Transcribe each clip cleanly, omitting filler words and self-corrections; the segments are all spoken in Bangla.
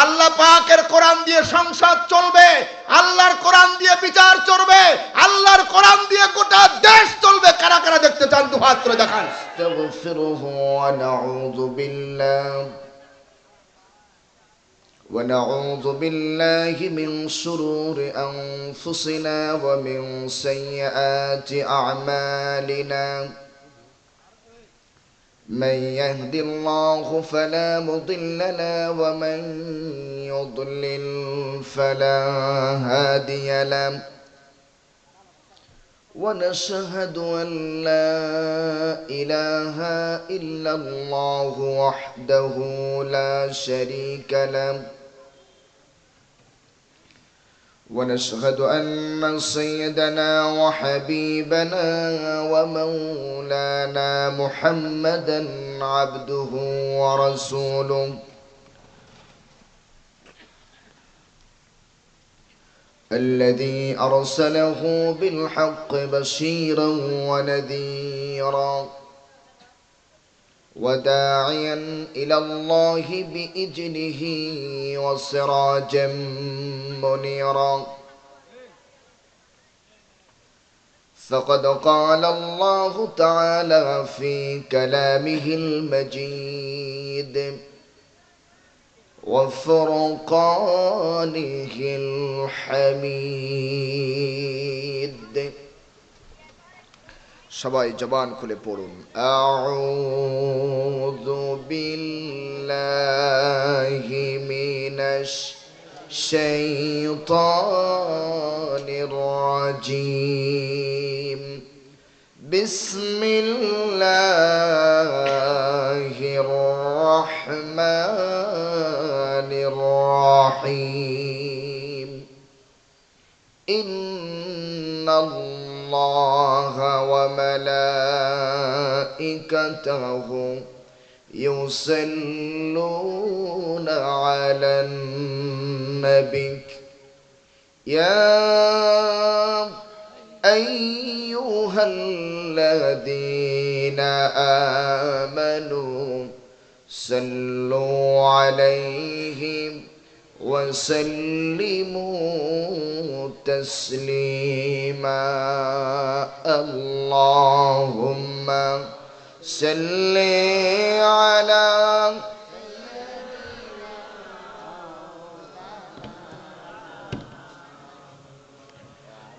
আল্লাহ পাকের কোরআন দিয়ে সংসদ চলবে, আল্লাহর কোরআন দিয়ে বিচার চলবে, আল্লাহর কোরআন দিয়ে গোটা দেশ চলবে। কারা কারা দেখতে চান দু হাত করে দেখান। ونعوذ بالله من شرور أنفسنا ومن سيئات أعمالنا من يهد الله فلا مضل له ومن يضلل فلا هادي له ونشهد أن لا إله إلا الله وحده لا شريك له ونشهد أن سيدنا وحبيبنا ومولانا محمدا عبده ورسوله الذي أرسله بالحق بشيرا ونذيرا وداعيا إلى الله بإذنه وسراجا منيرا فقد قال الله تعالى في كلامه المجيد وفرقانه الحميد সবাই জবান খুলে পড়ুন আউযু বিল্লাহি মিনাশ শাইতানির রাজীম বিসমিল্লাহির রাহমানির রাহিম ইন্নাল্লাহ وملائكته يصلون على النبي يا أيها الذين آمنوا صلوا عليه وسلموا تسليما اللهم صل على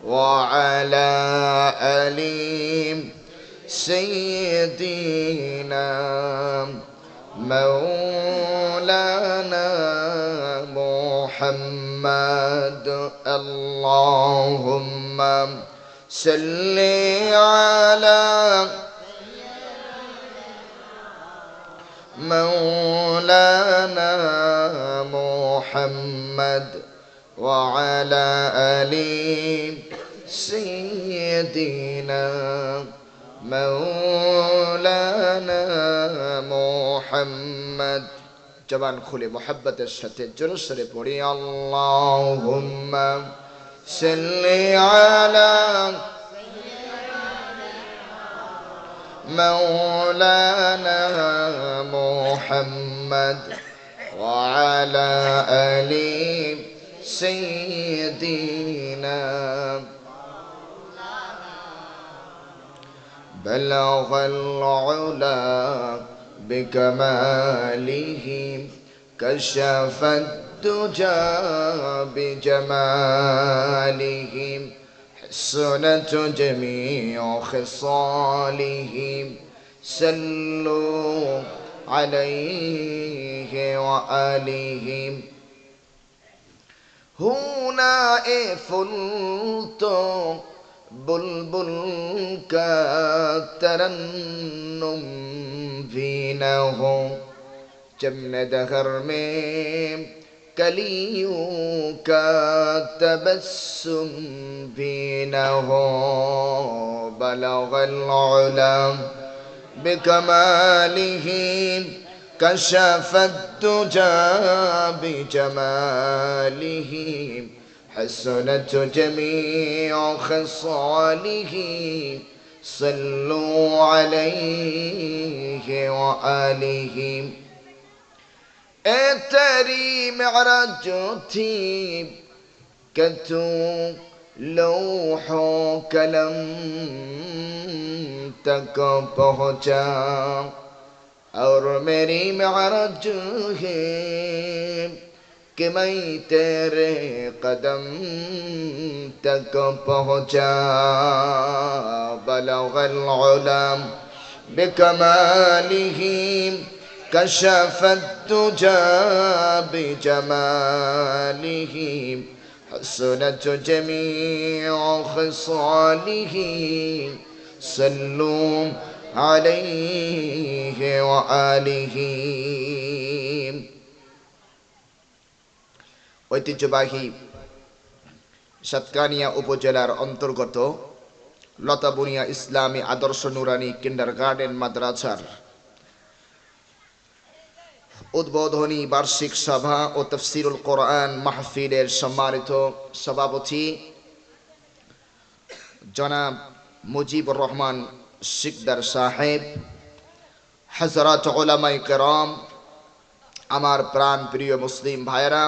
وعلى آل سيدنا مولانا محمد اللهم صل على مولانا محمد وعلى آل سيدنا مولانا محمد জবান খুলে মোহাব্বতের সাথে জোরে সোরে পড়ি আল্লাহুম্মা সাল্লি আলা مولانا محمد وعلى آل سيدنا بلغ العلا بكماله كشف الدجى بجماله حسنت جميع خصاله صلوا عليه وآله هنا فلتو बुलबुल का तरन्नुम भी न हो जमन दहर में कलियों का तबस्सुम भी न हो बलगल उला बिकमालिही कशफत दुजा बिजमालिही حسنت جميع خصاله صلوا عليه وآله ए तेरी मेराज जो थी कि तू लौहो कलम तक पहुँचा और मेरी मेराज है कि मैं तेरे कदम तक पहुँचा बलगल उलम बिकमालिही कशफ तुजा बिजमालिही हसनत जमीउ खसालिही सल्लू अलैहि व आलिही। ঐতিহ্যবাহী সাতকানিয়া উপজেলার অন্তর্গত লতাবুনিয়া ইসলামী আদর্শ নুরানি কিন্ডারগার্টেন মাদ্রাসার উদ্বোধনী বার্ষিক সভা ও তাফসীরুল কোরআন মাহফিলের সম্মানিত সভাপতি জনাব মুজিবুর রহমান শিকদার সাহেব, হযরত উলামায়ে কেরাম, আমার প্রাণ প্রিয় মুসলিম ভাইয়েরা,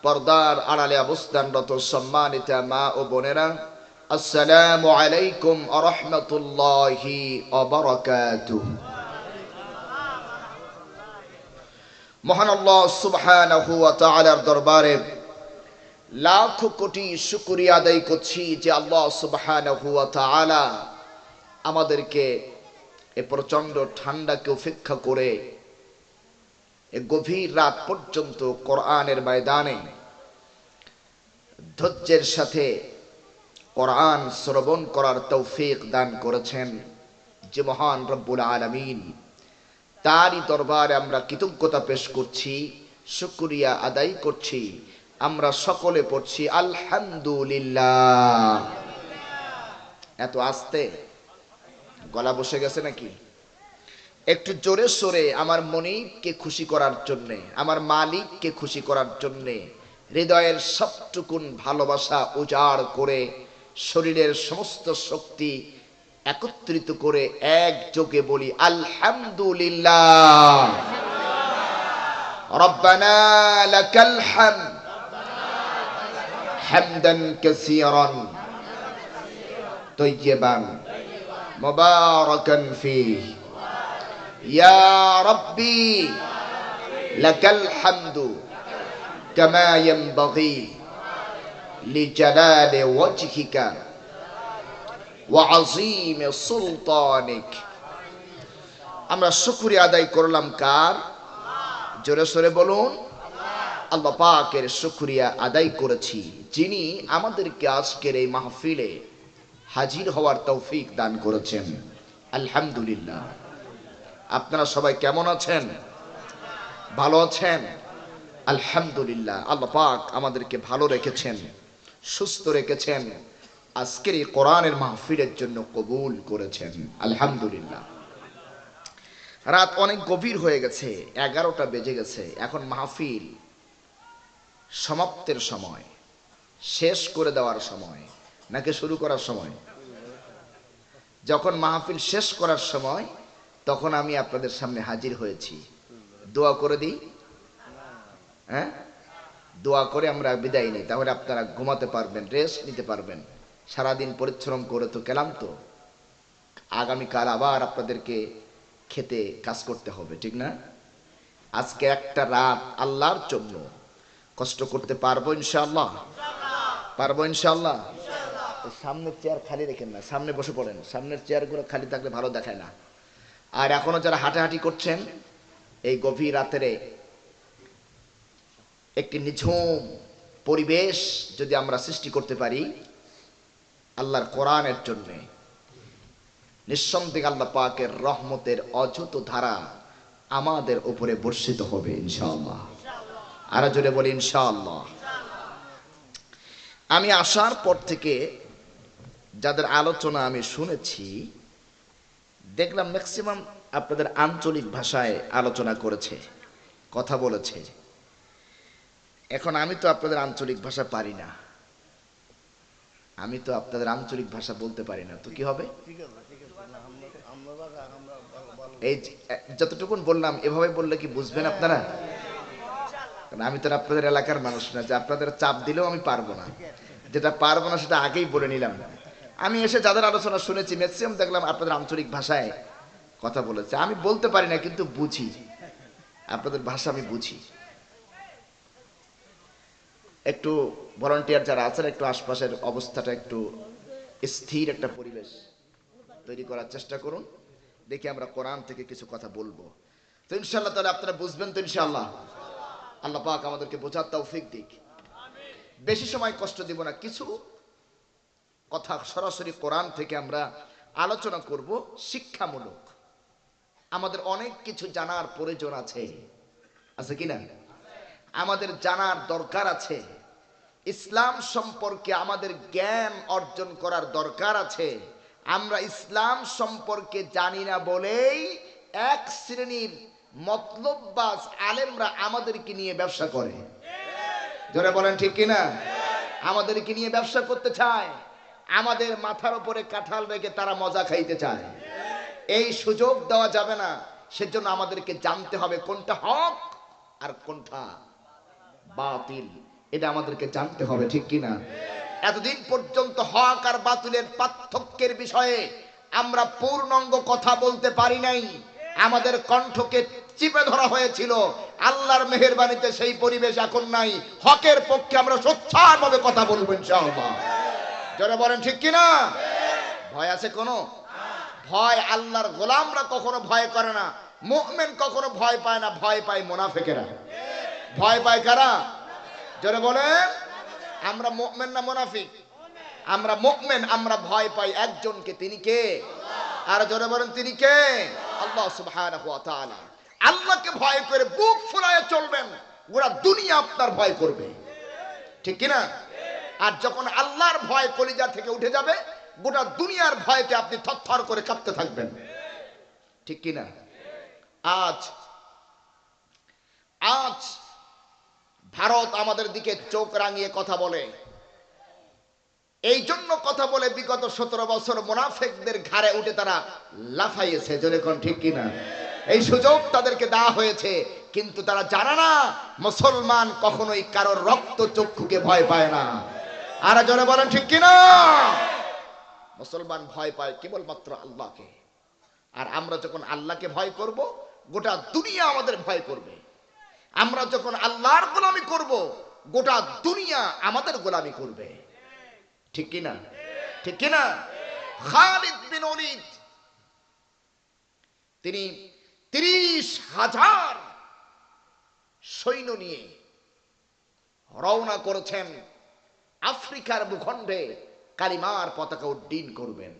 পর্দার আড়ালে অবস্থানরত সম্মানিত মা ও বোনেরা, আসসালামু আলাইকুম ওয়া রাহমাতুল্লাহি ওয়া বারাকাতুহু। মহান আল্লাহ সুবহানাহু ওয়া তাআলার দরবারে লাখ কোটি শুকরিয়া আদায় করছি যে আল্লাহ সুবহানাহু ওয়া তাআলা আমাদেরকে এ প্রচন্ড ঠান্ডাকে উপেক্ষা করে এ গভীর রাত পর্যন্ত কোরআনের ময়দানে ধৈর্যের সাথে কোরআন শ্রবণ করার তৌফিক দান করেছেন যে মহান রব্বুল আলামিন, তারই দরবারে আমরা কৃতজ্ঞতা পেশ করছি, শুকরিয়া আদায় করছি। আমরা সকলে পড়ছি আলহামদুলিল্লাহ। এত আস্তে গলা বসে গেছে নাকি? একটু জোরে সোরে আমার মনিবকে খুশি করার জন্যে, আমার মালিককে খুশি করার জন্যে হৃদয়ের সবটুকুন ভালোবাসা উজাড় করে শরীরের সমস্ত শক্তি একত্রিত করে একযোগে বলি আলহামদুলিল্লাহ। রব্বানা লাকাল হামদ হামদান কাসীরান তাইয়্যিবান মুবারাকান ফীহি ইয়া রাব্বি লাকাল হামদু কামা ইয়ানবাগি লিজালালি ওয়াজহিকা ওয়া আযীমি সুলতানিক। আমরা শুকরিয়া আদায় করলাম কার? জোরে সোরে বলুন। আল্লাহ পাকের শুকরিয়া আদায় করেছি যিনি আমাদেরকে আজকের এই মাহফিলে হাজির হওয়ার তৌফিক দান করেছেন। আলহামদুলিল্লাহ। আপনারা সবাই কেমন আছেন? ভালো আছেন? আলহামদুলিল্লাহ। আল্লাহ পাক আমাদেরকে ভালো রেখেছেন, সুস্থ রেখেছেন, আজকের এই কোরআনের মাহফিলের জন্য কবুল করেছেন। আলহামদুলিল্লাহ। রাত অনেক গভীর হয়ে গেছে, 11টা বেজে গেছে। এখন মাহফিল সমাপ্তের সময়, শেষ করে দেওয়ার সময় নাকি শুরু করার সময়? যখন মাহফিল শেষ করার সময় তখন আমি আপনাদের সামনে হাজির হয়েছি। দোয়া করে দিই, হ্যাঁ, দোয়া করে আমরা বিদায় নিই, তাহলে আপনারা ঘুমাতে পারবেন, রেস্ট নিতে পারবেন। সারাদিন পরিশ্রম করে তো ক্লান্ত, আগামীকাল আবার আপনাদেরকে খেতে কাজ করতে হবে, ঠিক না? আজকে একটা রাত আল্লাহর জন্য কষ্ট করতে পারবো ইনশাআল্লাহ? পারবো ইনশাআল্লাহ? সামনের চেয়ার খালি রেখেন না, সামনে বসে পড়েন। সামনের চেয়ারগুলো খালি থাকলে ভালো দেখায় না। আর এখনো যারা হাঁটাহাঁটি করছেন, এই গভীর রাতেরে একটি নিঝুম পরিবেশ যদি আমরা সৃষ্টি করতে পারি আল্লাহর কোরআনের জন্যে, নিঃসন্দেহে আল্লাহ পাকের রহমতের অযুত ধারা আমাদের উপরে বর্ষিত হবে ইনশাআল্লাহ। আরো জোরে বলি ইনশাআল্লাহ। আমি আসার পর থেকে যাদের আলোচনা আমি শুনেছি, দেখলাম ম্যাক্সিমাম আপনাদের আঞ্চলিক ভাষায় আলোচনা করেছে, কথা বলেছে। এখন আমি তো আপনাদের আঞ্চলিক ভাষা পারি না, আমি তো আপনাদের আঞ্চলিক ভাষা বলতে পারি না, তো কি হবে? এই যতটুকুন বললাম এভাবে বললে কি বুঝবেন আপনারা? কারণ আমি তো আর আপনাদের এলাকার মানুষ না যে আপনাদের চাপ দিলেও আমি পারবো না, যেটা পারবো না সেটা আগেই বলে নিলাম। আমি এসে যাদের আলোচনা শুনেছি ম্যাক্সিমাম দেখলাম আপনাদের আঞ্চলিক ভাষায় কথা বলেছে। আমি বলতে পারি না কিন্তু বুঝি, আপনাদের ভাষা আমি বুঝি। একটু ভলান্টিয়ার যারা আছেন একটু আশপাশের অবস্থাটা একটু স্থির একটা পরিবেশ তৈরি করার চেষ্টা করুন, দেখি আমরা কোরআন থেকে কিছু কথা বলবো। তো ইনশাআল্লাহ তাহলে আপনারা বুঝবেন তো ইনশাআল্লাহ। আল্লাহ পাক আমাদেরকে বোঝার তৌফিক দিক। বেশি সময় কষ্ট দিব না, কিছু কথা সরাসরি কোরআন থেকে আমরা আলোচনা করব, শিক্ষামূলক। আমাদের অনেক কিছু জানার প্রয়োজন আছে, আছে কিনা? আমাদের জানার দরকার আছে, ইসলাম সম্পর্কে আমাদের জ্ঞান অর্জন করার দরকার আছে। আমরা ইসলাম সম্পর্কে জানি না বলেই এক শ্রেণীর মতলববাজ আলেমরা আমাদেরকে নিয়ে ব্যবসা করে। জোরে বলেন ঠিক কিনা? আমাদেরকে নিয়ে ব্যবসা করতে চায়, আমাদের মাথার উপরে কাঁঠাল রেখে তারা মজা খাইতে চায়। এই সুযোগ দেওয়া যাবে না। সেজন্য আমাদেরকে জানতে হবে কোনটা হক আর কোনটা বাতিল, এটা আমাদেরকে জানতে হবে, ঠিক কিনা? এতদিন পর্যন্ত হক আর বাতিলের পার্থক্যের বিষয়ে আমরা পূর্ণাঙ্গ কথা বলতে পারি নাই, আমাদের কণ্ঠকে চিপে ধরা হয়েছিল। আল্লাহর মেহেরবানিতে সেই পরিবেশ এখন নাই। হকের পক্ষে আমরা সোচ্চারভাবে কথা বলবো ইনশাআল্লাহ। জোরে বলেন ঠিক কিনা? ভয় আছে কোনো? ভয় আল্লাহর গোলামরা কখনো ভয় করে না, মুমিন কখনো ভয় পায় না, ভয় পায় মুনাফিকেরা। ভয় পায় কারা? জোরে বলেন। আমরা মুমিন না মুনাফিক? আমরা মুমিন। আমরা ভয় পাই একজনকে, তিনি কে? আর জোরে বলেন তিনি কে? আল্লাহ সুবহানাহু ওয়া তাআলা। আল্লাহকে ভয় করে বুক ফুলায়ে চলবেন, গোটা দুনিয়া আপনার ভয় করবে, ঠিক কিনা? আর যখন আল্লাহর ভয় কলিজা থেকে উঠে যাবে, গোটা দুনিয়ার ভয়তে আপনি থরথর করে কাঁপতে থাকবেন, ঠিক কিনা? আজ আজ ভারত আমাদের দিকে চোখ রাঙিয়ে কথা বলে, এই জন্য কথা বলে বিগত 17 বছর মুনাফিকদের ঘাড়ে উঠে তারা লাফাইয়েছে। জোরে কোন ঠিক কিনা? এই সুযোগ তাদেরকে দেওয়া হয়েছে, কিন্তু তারা জানে না মুসলমান কখনোই কারোর রক্ত চক্ষুকে ভয় পায় না। আর জোরে বলেন ঠিক কিনা? মুসলমান ভয় পায় কেবলমাত্র আল্লাহকে। আর আমরা যখন আল্লাহকে ভয় করব, গোটা দুনিয়া আমাদের ভয় করবে। আমরা যখন আল্লাহর গোলামি করব, গোটা দুনিয়া আমাদের গোলামি করবে, ঠিক কিনা? ঠিক কিনা? খালিদ বিন ওয়ালিদ তিনি 30,000 সৈন্য নিয়ে রওনা করেছেন আফ্রিকার ভূখণ্ডে কালিমার পতাকা উড্ডীন করবেন।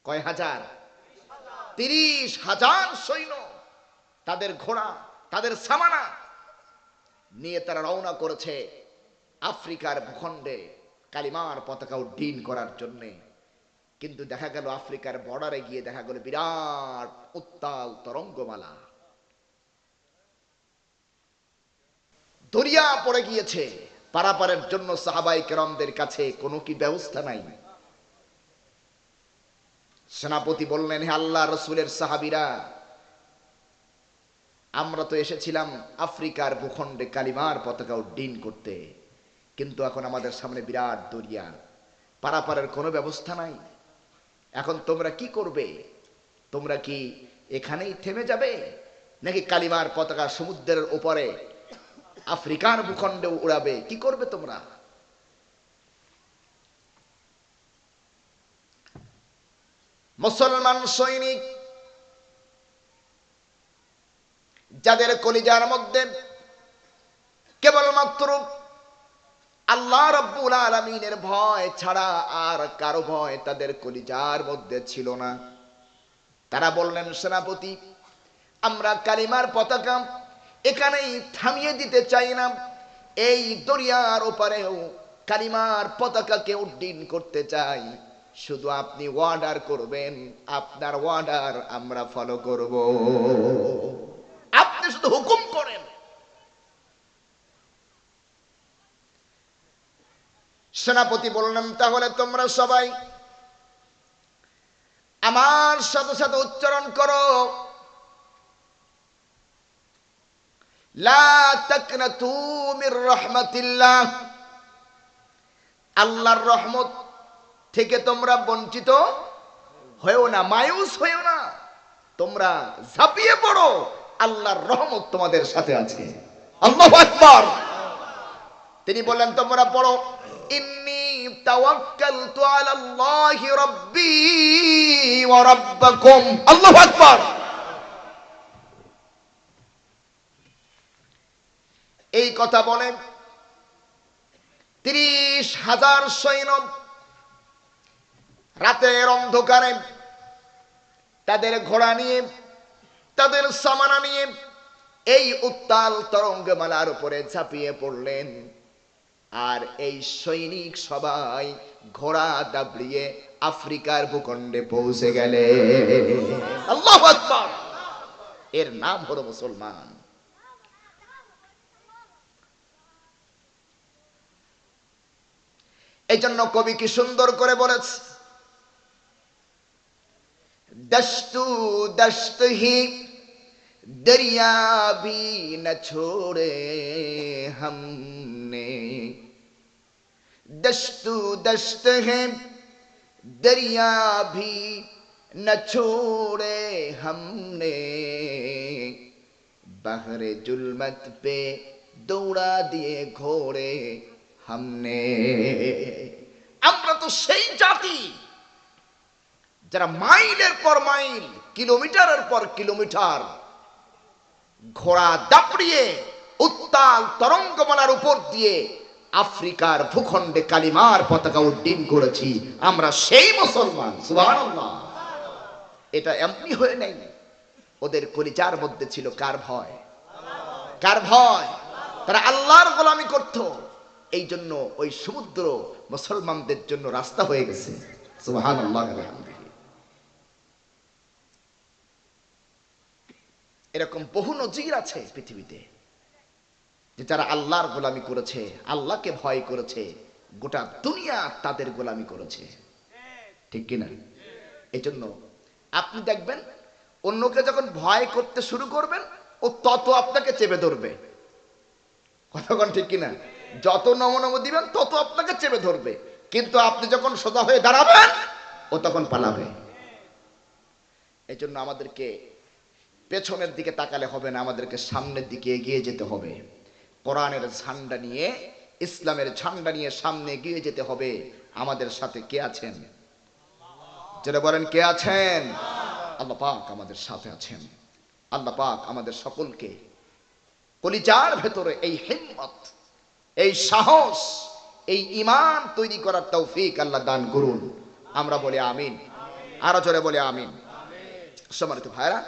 কয় হাজার? 30,000 সৈন্য, তাদের ঘোড়া, তাদের সামানা নিয়ে তারা রওনা করেছে আফ্রিকার ভূখণ্ডে কালিমার পতাকা উড্ডীন করার জন্য। কিন্তু দেখা গেল আফ্রিকার বর্ডারে গিয়ে দেখা গেল বিরাট উত্তাল তরঙ্গমালা, দরিয়া পড়ে গিয়েছে। পারাপারের জন্য সাহাবায়ে কেরামদের কাছে কোনো কি ব্যবস্থা নাই। সেনাপতি বললেন, হে আল্লাহ রাসূলের সাহাবীরা, আমরা তো এসেছিলাম আফ্রিকার ভূখণ্ডে কালিমার পতাকা উড্ডীন করতে, কিন্তু এখন আমাদের সামনে বিরাট দরিয়া, পারাপারের কোনো ব্যবস্থা নাই। এখন তোমরা কি করবে? তোমরা কি এখানেই থেমে যাবে, নাকি কালিমার পতাকা সমুদ্রের উপরে আফ্রিকার ভূখণ্ডে উড়াবে? কি করবে তোমরা? মুসলমান সৈনিক যাদের কলিজার মধ্যে কেবলমাত্র আল্লাহ রাব্বুল আলামিনের ভয় ছাড়া আর কারো ভয় তাদের কলিজার মধ্যে ছিল না, তারা বললেন, সেনাপতি, আমরা কালিমার পতাকা এখানেই থামিয়ে দিতে চাই না, এই দরিয়ার ওপারেও কালিমার পতাকাকে উড্ডীন করতে চাই। শুধু আপনি অর্ডার করবেন, আপনার অর্ডার আমরা ফলো করব, আপনি শুধু হুকুম করেন। সেনাপতি বললেন, তাহলে তোমরা সবাই আমার সাথে সাথে উচ্চারণ করো, লা তাকনাতু মির রাহমাতিল্লাহ, আল্লাহর রহমত থেকে তোমরা বঞ্চিত হয়েও না, মায়ুস হয়েও না, তোমরা ঝাঁপিয়ে পড়ো, আল্লাহর রহমত তোমাদের সাথে আছে। আল্লাহু আকবার। তিনি বললেন তোমরা পড়ো, ইন্নী তাওয়াক্কালতু আলাল্লাহি রাব্বি ওয়া রাব্বাকুম। আল্লাহু আকবার। এই কথা বলে 30,000 সৈন্য রাতের অন্ধকারে তাদের ঘোড়া নিয়ে, তাদের সামানা নিয়ে এই উত্তাল তরঙ্গমালার উপরে ঝাঁপিয়ে পড়লেন। আর এই সৈনিক সবাই ঘোড়া দাবড়িয়ে আফ্রিকার ভূখণ্ডে পৌঁছে গেলে। আল্লাহু আকবার। এর নাম হলো মুসলমান। এই জন্য কবি কি সুন্দর করে বলেছে, দস্তু দস্ত হি দরিয়া ভি না ছোড়ে हमने, दस्तू दस्त है दरिया भी न छोड़े हमने, बहरे जुल्मत पे दौड़ा दिए घोड़े हमने। আমরা তো সেই জাতি যারা মাইলের পর মাইল, কিলোমিটারের পর কিলোমিটার ঘোড়া দাপড়িয়ে উত্তাল তরঙ্গমালার উপর দিয়ে আফ্রিকার ভূখণ্ডে কালিমার পতাকা উড্ডীন করেছি। আমরা সেই মুসলমান। সুবহানাল্লাহ। এটা এমনি হয়ে নাই, ওদের কলিজার মধ্যে ছিল কার ভয়? কার ভয়? তারা আল্লাহর গোলামি করত। এই জন্য ওই সমুদ্র মুসলমানদের জন্য রাস্তা হয়ে গেছে। সুবহানাল্লাহ। এরকম বহু নজির আছে পৃথিবীতে, যে যারা আল্লাহর গোলামি করেছে, আল্লাহকে ভয় করেছে, গোটা দুনিয়া তাদের গোলামি করেছে। ঠিক কিনা? এই জন্য আপনি দেখবেন অন্যকে যখন ভয় করতে শুরু করবেন, ও তত আপনাকে চেপে ধরবে। কতক্ষণ ঠিক কিনা? যত নম নম দিবেন তত আপনাকে চেপে ধরবে, কিন্তু আপনি যখন সোজা হয়ে দাঁড়াবেন ও তখন পালাবে। এই জন্য আমাদেরকে পেছনের দিকে তাকালে হবে না, আমাদেরকে সামনের দিকে এগিয়ে যেতে হবে। কোরআনের ঝান্ডা নিয়ে, ইসলামের ঝান্ডা নিয়ে সামনে এগিয়ে যেতে হবে। আমাদের সাথে কে আছেন? যারা বলেন কে আছেন? আল্লাহ পাক আমাদের সাথে আছেন। আল্লাহ পাক আমাদের সকলকে কলিজার ভেতরে এই হিম্মত, এই সাহস, এই ঈমান তৈরি করার তৌফিক আল্লাহ দান করুন। আমরা বলি আমিন। আরো জোরে বলি আমিন। সম্মানিত ভাইরা,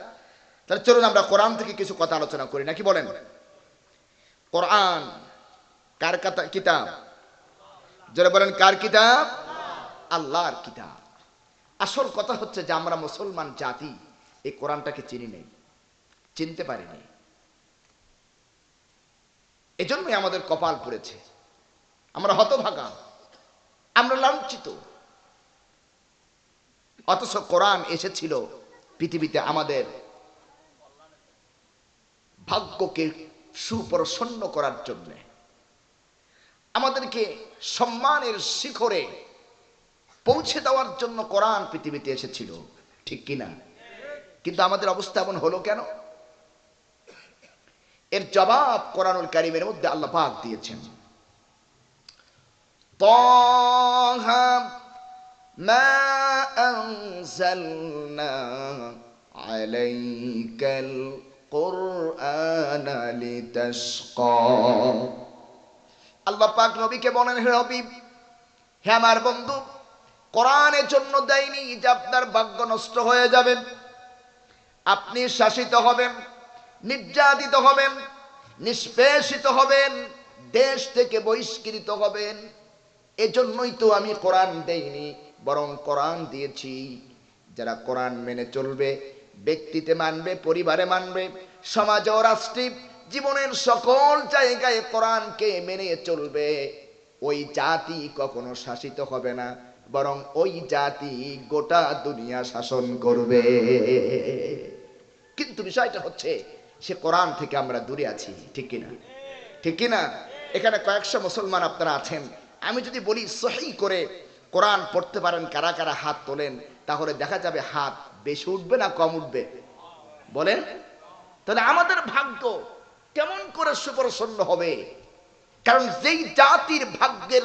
তাহলে চলুন আমরা কোরআন থেকে কিছু কথা আলোচনা করি, নাকি বলেন? কোরআন কার কিতাব? যারা বলেন কার কিতাব? আল্লাহর কিতাব। আসল কথা হচ্ছে যে আমরা মুসলমান জাতি এই কোরআনটাকে চিনি নেই, চিনতে পারিনি। এজন্যই আমাদের কপাল পড়েছে, আমরা হতভাগা, আমরা লাঞ্ছিত। অথচ কোরআন এসেছিল পৃথিবীতে আমাদের ভাগ্যকে সুপ্রসন্ন করার জন্য, আমাদেরকে সম্মানের শিখরে পৌঁছে দেওয়ার জন্য কোরআন পৃথিবীতে এসেছিল। ঠিক কিনা? কিন্তু আমাদের অবস্থা এমন হলো কেন? এর জবাব কোরআনুল কারীমের মধ্যে আল্লাহ পাক দিয়েছেন। তাহা মা আনজালনা আলাইকাল কুরআনা লিতাশকা। আল্লাহ পাক নবীকে বলেন, হে নবী, হে আমার বন্ধু, কোরআনের জন্য দেয়নি যে আপনার ভাগ্য নষ্ট হয়ে যাবে, আপনি শাসিত হবেন, নির্যাতিত হবেন, নিষ্পেষিত হবেন, দেশ থেকে বহিষ্কৃত হবেন। এজন্যই তো আমি কোরআন দেইনি, বরং কোরআন দিয়েছি যারা কোরআন মেনে চলবে, ব্যক্তিতে মানবে, পরিবারে মানবে, সমাজ ও রাষ্ট্রে, জীবনের সকল জায়গায় কোরআনকে মেনে চলবে, ওই জাতি কখনো শাসিত হবে না, বরং ওই জাতি গোটা দুনিয়া শাসন করবে। কিন্তু বিষয়টা হচ্ছে সে কোরআন থেকে আমরা দূরে আছি, ঠিক কিনা? ঠিক কিনা? এখানে কয়েকশো মুসলমান আপনারা আছেন, আমি যদি বলি সহি করে কোরআন পড়তে পারেন কারা কারা হাত তোলেন, তাহলে দেখা যাবে হাত বেশি উঠবে না কম উঠবে বলেন? তাহলে আমাদের ভাগ্য কেমন করে সুপ্রসন্ন হবে? কারণ যেই জাতির ভাগ্যের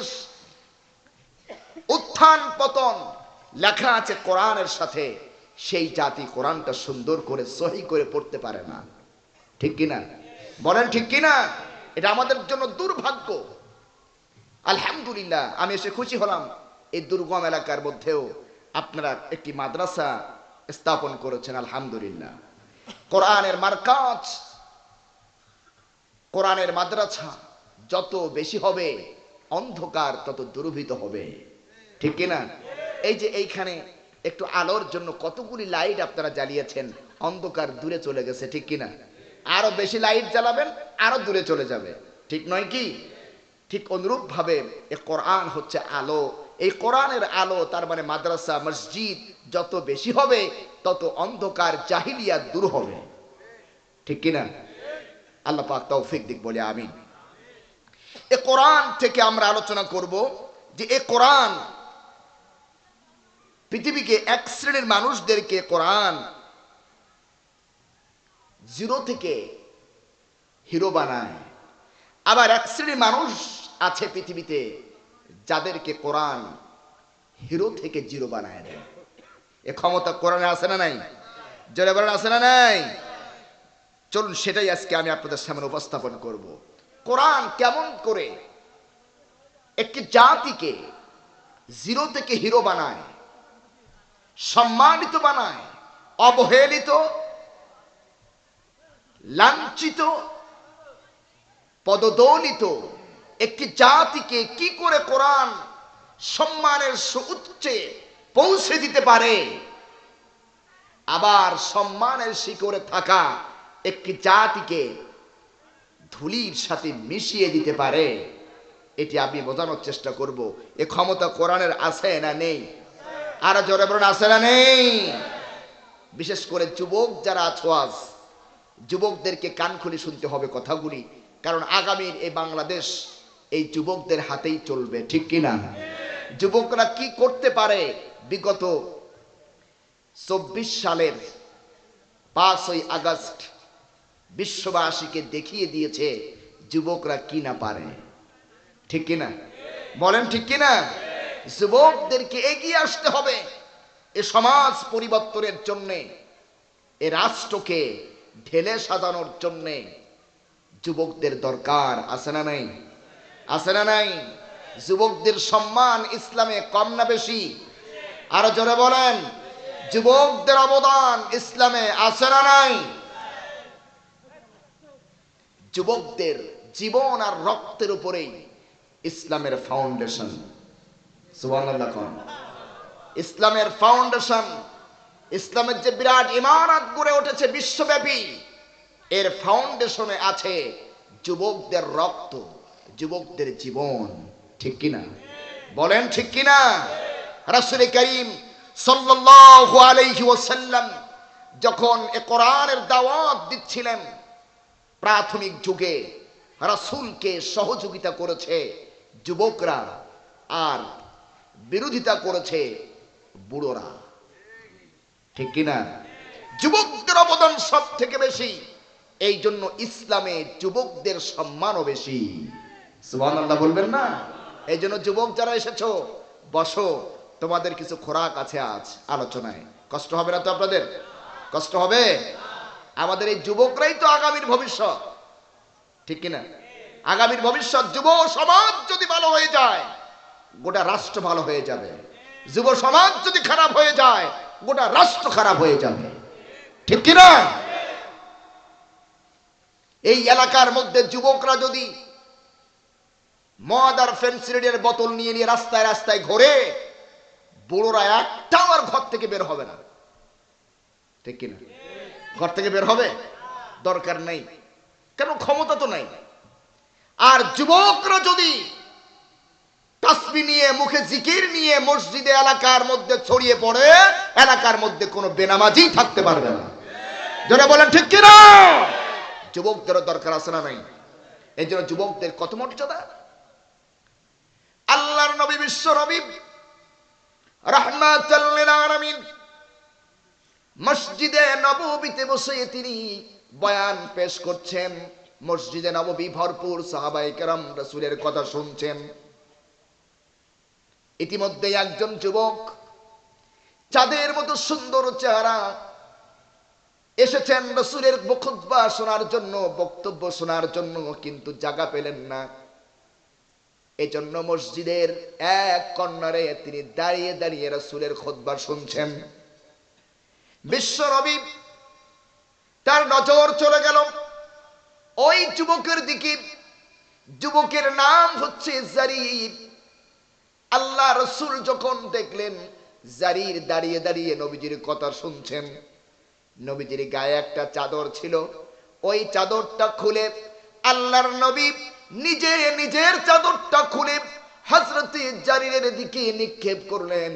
উত্থান পতন লেখা আছে কোরআনের সাথে, সেই জাতি কোরআনটা সুন্দর করে সহি করে পড়তে পারে না, ঠিক কিনা? বলেন ঠিক কিনা? এটা আমাদের জন্য দুর্ভাগ্য। আলহামদুলিল্লাহ আমি এসে খুশি হলাম, এই দুর্গম এলাকার মধ্যেও আপনারা একটি মাদ্রাসা স্থাপন করেছেন, আলহামদুলিল্লাহ। কোরআনের মারকাজ, কোরআনের মাদ্রাসা যত বেশি হবে অন্ধকার তত দূরীভূত হবে, ঠিক কিনা? এই যে এইখানে একটু আলোর জন্য কতগুলি লাইট আপনারা জ্বালিয়েছেন, অন্ধকার দূরে চলে গেছে, ঠিক কিনা? আরো বেশি লাইট জ্বালাবেন আরো দূরে চলে যাবে, ঠিক নয় কি? ঠিক অনুরূপ ভাবে এই কোরআন হচ্ছে আলো, এই কোরআনের আলো তার মানে মাদ্রাসা মসজিদ যত বেশি হবে তত অন্ধকার জাহিলিয়াত দূর হবে, ঠিক কিনা? আল্লাহ পাক তৌফিক দিক বলে আমিন। এই কোরআন থেকে আমরা আলোচনা করব যে এই কোরআন পৃথিবীকে এক শ্রেণীর মানুষদেরকে কোরআন জিরো থেকে হিরো বানায়, আবার এক শ্রেণীর মানুষ আছে পৃথিবীতে যাদেরকে কোরআন হিরো থেকে জিরো বানায় দেয়। এ ক্ষমতা কোরআনে আছে না নাই? জোরে বলেন আছে না নাই? চলুন সেটাই আজকে আমি আপনাদের সামনে উপস্থাপন করব। কোরআন কেমন করে একটি জাতিকে জিরো থেকে হিরো বানায়, সম্মানিত বানায়, অবহেলিত, লাঞ্ছিত, পদদলিত একটি জাতিকে কি করে কোরআন সম্মানের সুউচ্চে পৌঁছে দিতে পারে, আবার সম্মানের শিখরে থাকা একটি জাতিকে ধুলির সাথে মিশিয়ে দিতে পারে, এটি আমি বোঝানোর চেষ্টা করব। এ ক্ষমতা কোরআনের আছে না নেই? আর জোরে বলেন আছে না নেই? বিশেষ করে যুবক যারা আছো, আজ যুবকদেরকে কান খুলে শুনতে হবে কথাগুলি, কারণ আগামীর এই বাংলাদেশ এই যুবকদের হাতেই চলবে, ঠিক কিনা? যুবকরা কি করতে পারে বিগত 24 সালের 5ই আগস্ট বিশ্ববাসীকে দেখিয়ে দিয়েছে যুবকরা কি না পারে, ঠিক কিনা? বলেন ঠিক কিনা? যুবকদেরকে এগিয়ে আসতে হবে এ সমাজ পরিবর্তনের জন্য, এ রাষ্ট্রকে ঢেলে সাজানোর জন্য যুবকদের দরকার, আছে না নাই? আছে না নাই? যুবকদের সম্মান ইসলামে কম না বেশি? আরো জোরে বলেন, যুবকদের অবদান ইসলামে আছে না নাই? যুবকদের জীবন আর রক্তের উপরেই ইসলামের ফাউন্ডেশন। সুবহানাল্লাহ কোন? ইসলামের ফাউন্ডেশন, ইসলামের যে বিরাট ইমারত গড়ে উঠেছে বিশ্বব্যাপী, এর ফাউন্ডেশনে আছে যুবকদের রক্ত, যুবকদের জীবন, ঠিক কিনা? বলেন ঠিক কিনা? রাসূল করিম সাল্লাল্লাহু আলাইহি ওয়াসাল্লাম যখন এ কোরআনের দাওয়াত দিচ্ছিলেন, প্রাথমিক যুগে রাসূলকে সহযোগিতা করেছে যুবকরা আর বিরোধিতা করেছে বুড়োরা, ঠিক কিনা? যুবকদের অবদান সব থেকে বেশি, এই জন্য ইসলামে যুবকদের সম্মানও বেশি। সুবহানাল্লাহ বলবেন না? এই জন্য যুবক যারা এসেছো বসো, তোমাদের কিছু খোরাক আছে আজ আলোচনায়, কষ্ট হবে না তো? আপনাদের কষ্ট হবে? আমাদের এই যুবকরাই তো আগামীর ভবিষ্যৎ, ঠিক কিনা? আগামীর ভবিষ্যৎ। যুব সমাজ যদি ভালো হয়ে যায় গোটা রাষ্ট্র ভালো হয়ে যাবে, যুব সমাজ যদি খারাপ হয়ে যায় গোটা রাষ্ট্র খারাপ হয়ে যাবে, ঠিক কিনা? এই এলাকার মধ্যে যুবকরা যদি মদ আর ফেন্সিডিলের বোতল নিয়ে নিয়ে রাস্তায় রাস্তায় ঘোরে, বুড়োরা একটাও আর ঘর থেকে বের হবে না, ঠিক কিনা? ঘর থেকে বের হবে? দরকার নেই, কেন? ক্ষমতা তো নাই। আর যুবকরা যদি তাসবিহ নিয়ে, মুখে জিকির নিয়ে মসজিদে এলাকার মধ্যে ছড়িয়ে পড়ে, এলাকার মধ্যে কোনো বেনামাজি থাকতে পারবে না। যারা বলেন ঠিক কিনা? যুবকদেরও দরকার আছে না নাই? এই জন্য যুবকদের কত মর্যাদা। আল্লাহর নবী বিশ্ব নবী রাহমাতাল লিল আলামিন মসজিদে নববীতে বসে তিনি বয়ান পেশ করছেন। মসজিদে নববী ভরপুর, সাহাবায়ে কেরাম রাসূলের কথা শুনছেন। ইতিমধ্যে একজন যুবক, চাঁদের মতো সুন্দর চেহারা, এসেছেন রাসূলের খুতবা শোনার জন্য, বক্তব্য শোনার জন্য, কিন্তু জায়গা পেলেন না। এজন্য মসজিদের এক কর্নারে তিনি দাঁড়িয়ে দাঁড়িয়ে রাসূলের খুতবা শুনছেন। বিশ্ব নবী তার নজর চলে গেল ওই যুবকের দিকে। যুবকের নাম হচ্ছে জারির। আল্লাহ রাসূল যখন দেখলেন জারির দাঁড়িয়ে দাঁড়িয়ে নবীজির কথা শুনছেন, নবীজির গায়ে একটা চাদর ছিল, ওই চাদরটা খুলে আল্লাহর নবী নিজে নিজের চাদরটা খুলে হযরতে জারিরের দিকে নিক্ষেপ করলেন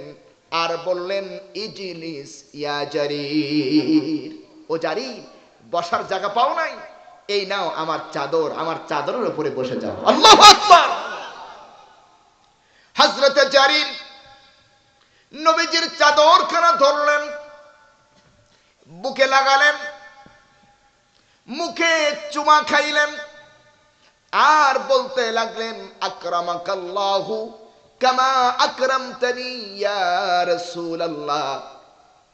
আর বললেন, ইজলিস ইয়া জারির, ও জারির, বসার জায়গা পাও নাই? এই নাও আমার চাদর, আমার চাদরের উপরে বসে যাও। আল্লাহু আকবার। হযরতে জারির নবীজির চাদরখানা ধরলেন, বুকে লাগালেন, মুখে চুমা খাইলেন আর বলতে লাগলেন, আকরামাকাল্লাহু কামা আকরামতানি ইয়া রাসূলুল্লাহ।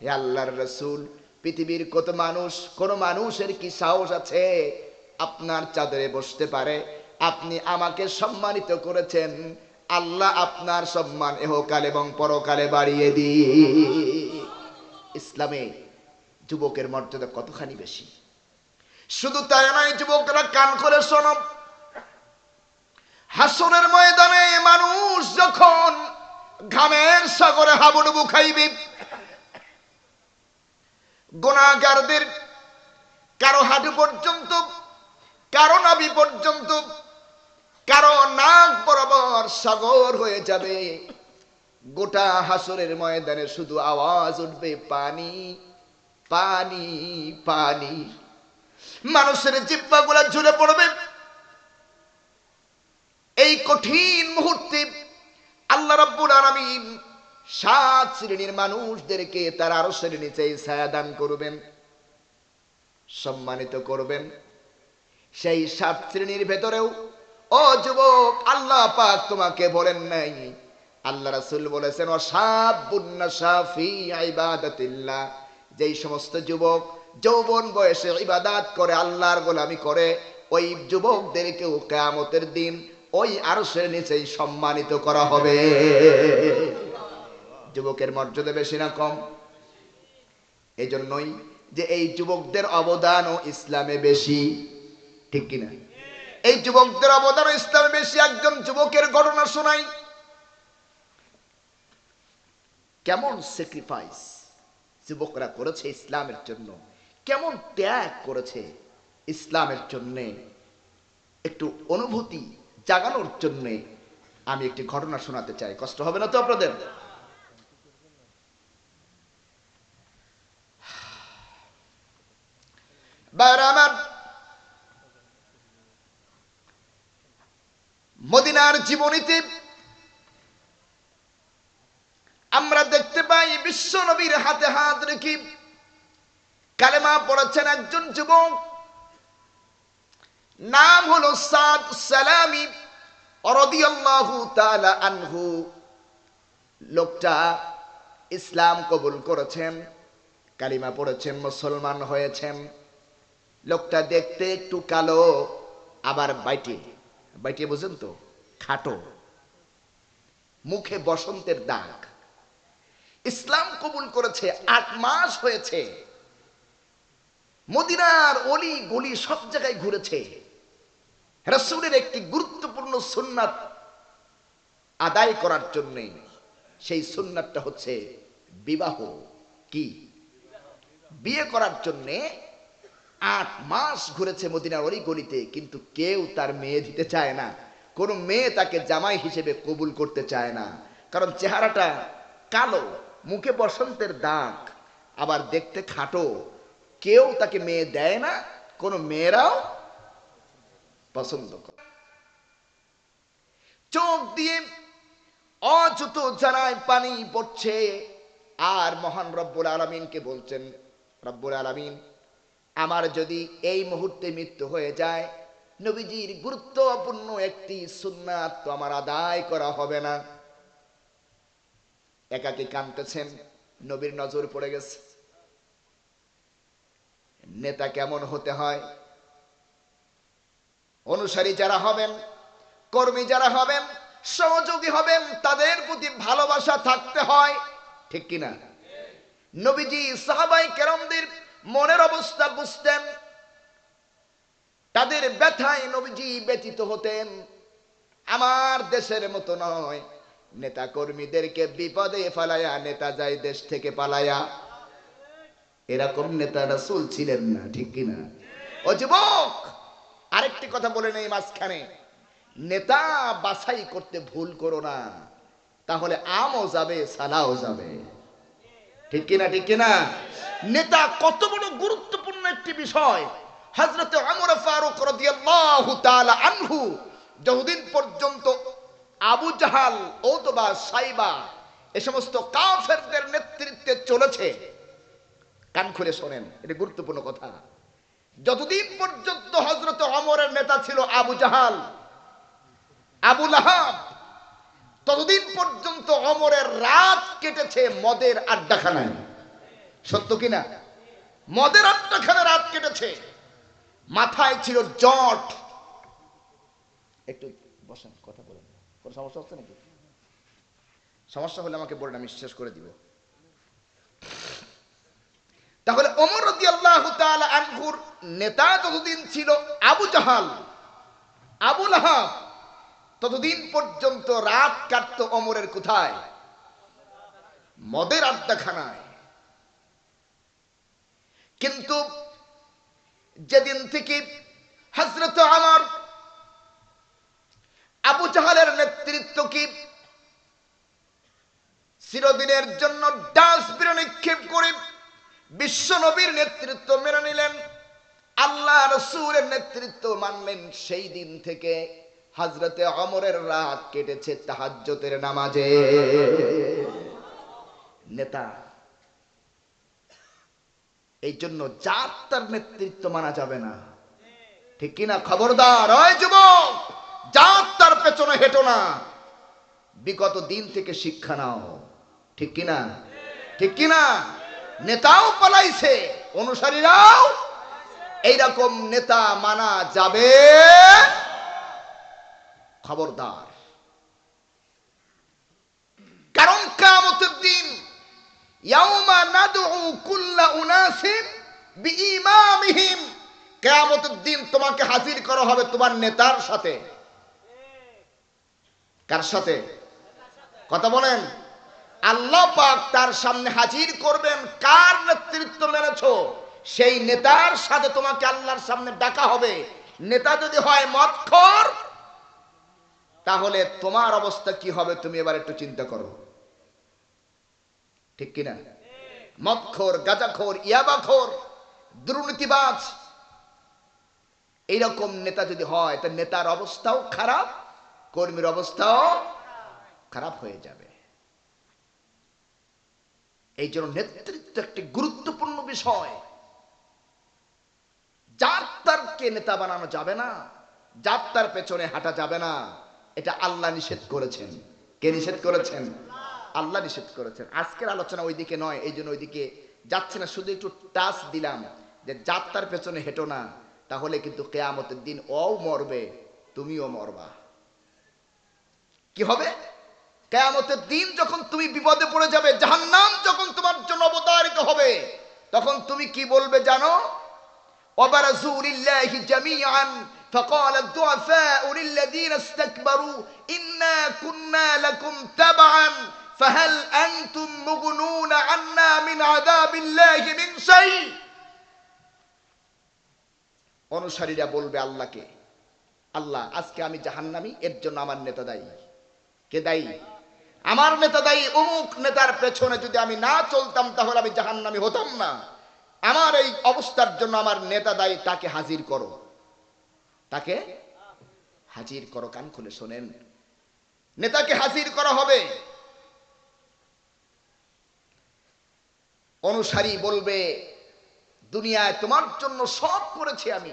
হে আল্লাহর রাসূল, পৃথিবীর কত মানুষ, কোন মানুষের কি সাহস আছে আপনার চাদরে বসতে পারে? আপনি আমাকে সম্মানিত করেছেন, আল্লাহ আপনার সম্মান ইহকাল এবং পরকালে বাড়িয়ে দিন। ইসলামে যুবকের মর্যাদা কতখানি বেশি। শুধু তাই নয়, যুবকরা কান করে শোনো, হাসরের ময়দানে মানুষ যখন ঘামের সাগরে হাবুডুবু খাইবে, গুনাহগারদের কারো হাঁটু পর্যন্ত, কারো নাভি পর্যন্ত, কারো নাক বরাবর সাগর হয়ে যাবে। গোটা হাসরের ময়দানে শুধু আওয়াজ উঠবে, পানি পানি পানি। মানুষের জিহ্বাগুলো ঝুলে পড়বে। এই কঠিন মুহূর্তে আল্লাহ রাব্বুল আলামিন 7 শ্রেণীর মানুষদেরকে তার আরশের নিচে ছায়া দান করবেন, সম্মানিত করবেন। সেই 7 শ্রেণীর ভেতরেও ও যুবক, আল্লাহ পাক তোমাকে বলেন নাই, আল্লাহ রাসূল বলেছেন, ওয়াশাবুন নাশা ফি ইবাদাতিল্লাহ। যেই সমস্ত যুবক যৌবন বয়সে ইবাদত করে, আল্লাহর গোলামি করে, ওই যুবকদেরকেও কিয়ামতের দিন ওই আরশের নিচেই সম্মানিত করা হবে। যুবকের মর্যাদা বেশি না কম? এই জন্যই যে এই যুবকদের অবদানও ইসলামে বেশি, ঠিক কিনা? এই যুবকদের অবদানও ইসলামে বেশি। একজন যুবকের ঘটনা শোনাই, কেমন স্যাক্রিফাইস যুবকরা করেছে ইসলামের জন্য, কেমন ত্যাগ করেছে ইসলামের জন্য। একটু অনুভূতি জাগানোর জন্য আমি একটি ঘটনা শোনাতে চাই। কষ্ট হবে না তো আপনাদের? আমার মদিনার জীবনীতে আমরা দেখতে পাই, বিশ্ব নবীর হাতে হাত রেখে কালেমা পড়েছেন একজন যুবক, নাম হলো সাদ সালামি রাদিয়াল্লাহু তাআলা আনহু। লোকটা ইসলাম কবুল করেছেন, কালিমা পড়েছেন, মুসলমান হয়েছেন। লোকটা দেখতে একটু কালো, আবার বাইটে বুঝেন তো, খাটো, মুখে বসন্তের দাগ। ইসলাম কবুল করেছে, 8 মাস হয়েছে। মদিনার অলি গলি সব জায়গায় ঘুরেছে। রাসূলের একটি গুরুত্বপূর্ণ সুন্নাত আদায় করার জন্য, সেই সুন্নাতটা হচ্ছে বিবাহ। কি? বিয়ে করার জন্য 8 মাস ঘুরেছে মদিনার অলি গলিতে, কিন্তু কেউ তার মেয়ে দিতে চায় না। কোন মেয়ে তাকে জামাই হিসেবে কবুল করতে চায় না, কারণ চেহারাটা কালো, মুখে বসন্তের দাগ, আবার দেখতে খাটো। কেউ তাকে মেয়ে দেয় না, কোন মেয়েরাও পছন্দ করে। চোখ দিয়ে অযুত জানায় পানি পড়ছে, আর মহান রব্বুল আলামিনকে বলছেন, রব্বুল আলামিন আমার যদি এই মুহূর্তে মৃত্যু হয়ে যায়, নবীজির গুরুত্বপূর্ণ একটি সুন্নাত তো আমার আদায় করা হবে না। একাকী কাঁদতেছেন, নবীর নজর পড়ে গেছে। নেতা কেমন হতে হয়? অনুসারী যারা হবেন, কর্মী যারা হবেন, সহযোগী হবেন, তাদের প্রতি ভালোবাসা থাকতে হয়, ঠিক কিনা? নবীজি সাহাবাই কেরামদের মনের অবস্থা বুঝতেন, তাদের ব্যথায় নবীজি ব্যথিত হতেন। আমার দেশের মতো নয়, নেতা কর্মীদেরকে বিপদে ফেলায়া নেতা যায় দেশ থেকে পালায়া, এরকম নেতা রাসূল ছিলেন না, ঠিক কিনা? ও যুবক, আরেকটি কথা বলে নেই মাঝখানে, নেতা বাছাই করতে ভুল করো না, তাহলে আমও যাবে সালাও যাবে, ঠিক কিনা? ঠিক কিনা? নেতা কত বড় গুরুত্বপূর্ণ একটি বিষয়। হযরত ওমর ফারুক রাদিয়াল্লাহু তাআলা আনহু যতদিন পর্যন্ত আবু জাহাল অথবা সাইবা এ সমস্ত কাফেরদের নেতৃত্বে চলেছে, কান খুলে শোনেন, এটা গুরুত্বপূর্ণ কথা। যতদিন পর্যন্ত হযরত ওমরের নেতা ছিল আবু জাহাল, আবু লাহাব, ততদিন পর্যন্ত ওমরের রাত কেটেছে মদের আড্ডাখানায়, সত্য কিনা? মদের আড্ডাখানায় রাত কেটেছে। মাথায় ছিল জট। একটু বসেন, কথা বলেন। কোন সমস্যা হচ্ছে নাকি? সমস্যা হলে আমাকে বলেন, আমি শেষ করে দিব। তাহলে ওমর রাদিয়াল্লাহু তাআলা আনহুর নেতা যতদিন ছিল আবু জাহাল, আবু লাহাব, ততদিন পর্যন্ত রাত কাটতো ওমরের কোথায়? মদের আড্ডাখানায়। কিন্তু যেদিন থেকে হযরত ওমর আবু জাহালের নেতৃত্বকে চিরদিনের জন্য ডাস্টবিনে নিক্ষেপ করে বিশ্ব নবীর নেতৃত্ব মেনে নিলেন, আল্লাহ রাসূলের নেতৃত্ব মানলেন, সেই দিন থেকে হযরতে ওমরের রাত কেটেছে তাহাজ্জুদের নামাজে। নেতা এই জন্য যার তার নেতৃত্ব মানা যাবে না, ঠিক কিনা? খবরদার, ওই যুবক, যার তার পেছনে হেঁটো না, বিগত দিন থেকে শিক্ষা নাও, ঠিক কিনা? ঠিক কিনা? নেতাও পালাইছে, অনুসারীরাও, এইরকম নেতা মানা যাবে, খবরদার। কারণ কিয়ামতের দিন ইয়াউমা নাদউ কুল্লা উনাসিন বিইমামিহিম, কিয়ামতের দিন তোমাকে হাজির করা হবে তোমার নেতার সাথে। কার সাথে? কথা বলেন। আল্লাহ পাক তার সামনে হাজির করবেন, কার নেতৃত্ব মেনেছো সেই নেতার সাথে তোমাকে আল্লাহর সামনে ডাকা হবে। নেতা যদি হয় মদখোর, তাহলে তোমার অবস্থা কি হবে তুমি এবার একটু চিন্তা করো, ঠিক কিনা? মদখোর, গাঁজাখোর, ইয়াবাখোর, দুর্নীতিবাজ, এইরকম নেতা যদি হয়, তা নেতার অবস্থাও খারাপ, কর্মীর অবস্থাও খারাপ হয়ে যাবে। এই জন্য নেতৃত্ব একটি গুরুত্বপূর্ণ বিষয়। যার তারকে নেতা বানানো যাবে না, যার তার পেছনে হাঁটা যাবে না, এটা আল্লাহ নিষেধ করেছেন। কে নিষেধ করেছেন? আল্লাহ নিষেধ করেছেন। আজকের আলোচনা ওইদিকে নয়, এই জন্য ওইদিকে যাচ্ছে না, শুধু একটু টাচ দিলাম যে যার তার পেছনে হেঁটো না, তাহলে কিন্তু কিয়ামতের দিন ও মরবে, তুমিও মরবা। কি হবে? কিয়ামতের দিন যখন তুমি বিপদে পড়ে যাবে, জাহান্নাম যখন তোমার জন্য অবতারিত হবে, তখন তুমি কি বলবে জানো? ওয়াবারাজু লিল্লাহি জামিআন فقال الضعفاء للذين استكبروا إنا كنا لكم تبعا فهل أنتم مغنون عنا من عذاب الله من شيء। অনুসারীরা বলবে আল্লাহকে, আল্লাহ আজকে আমি জাহান্নামী, এর জন্য আমার নেতা দায়ী। কে দায়ী? আমার নেতা দায়ী। অমুক নেতার পেছনে যদি আমি না চলতাম তাহলে আমি জাহান্নামী হতাম না। আমার এই অবস্থার জন্য আমার নেতা দায়ী, তাকে হাজির করো, তাকে হাজির করো, কান খুলে শোনেন। নেতাকে হাজির করা হবে। অনুসারী বলবে, দুনিয়ায় তোমার জন্য সব করেছি আমি,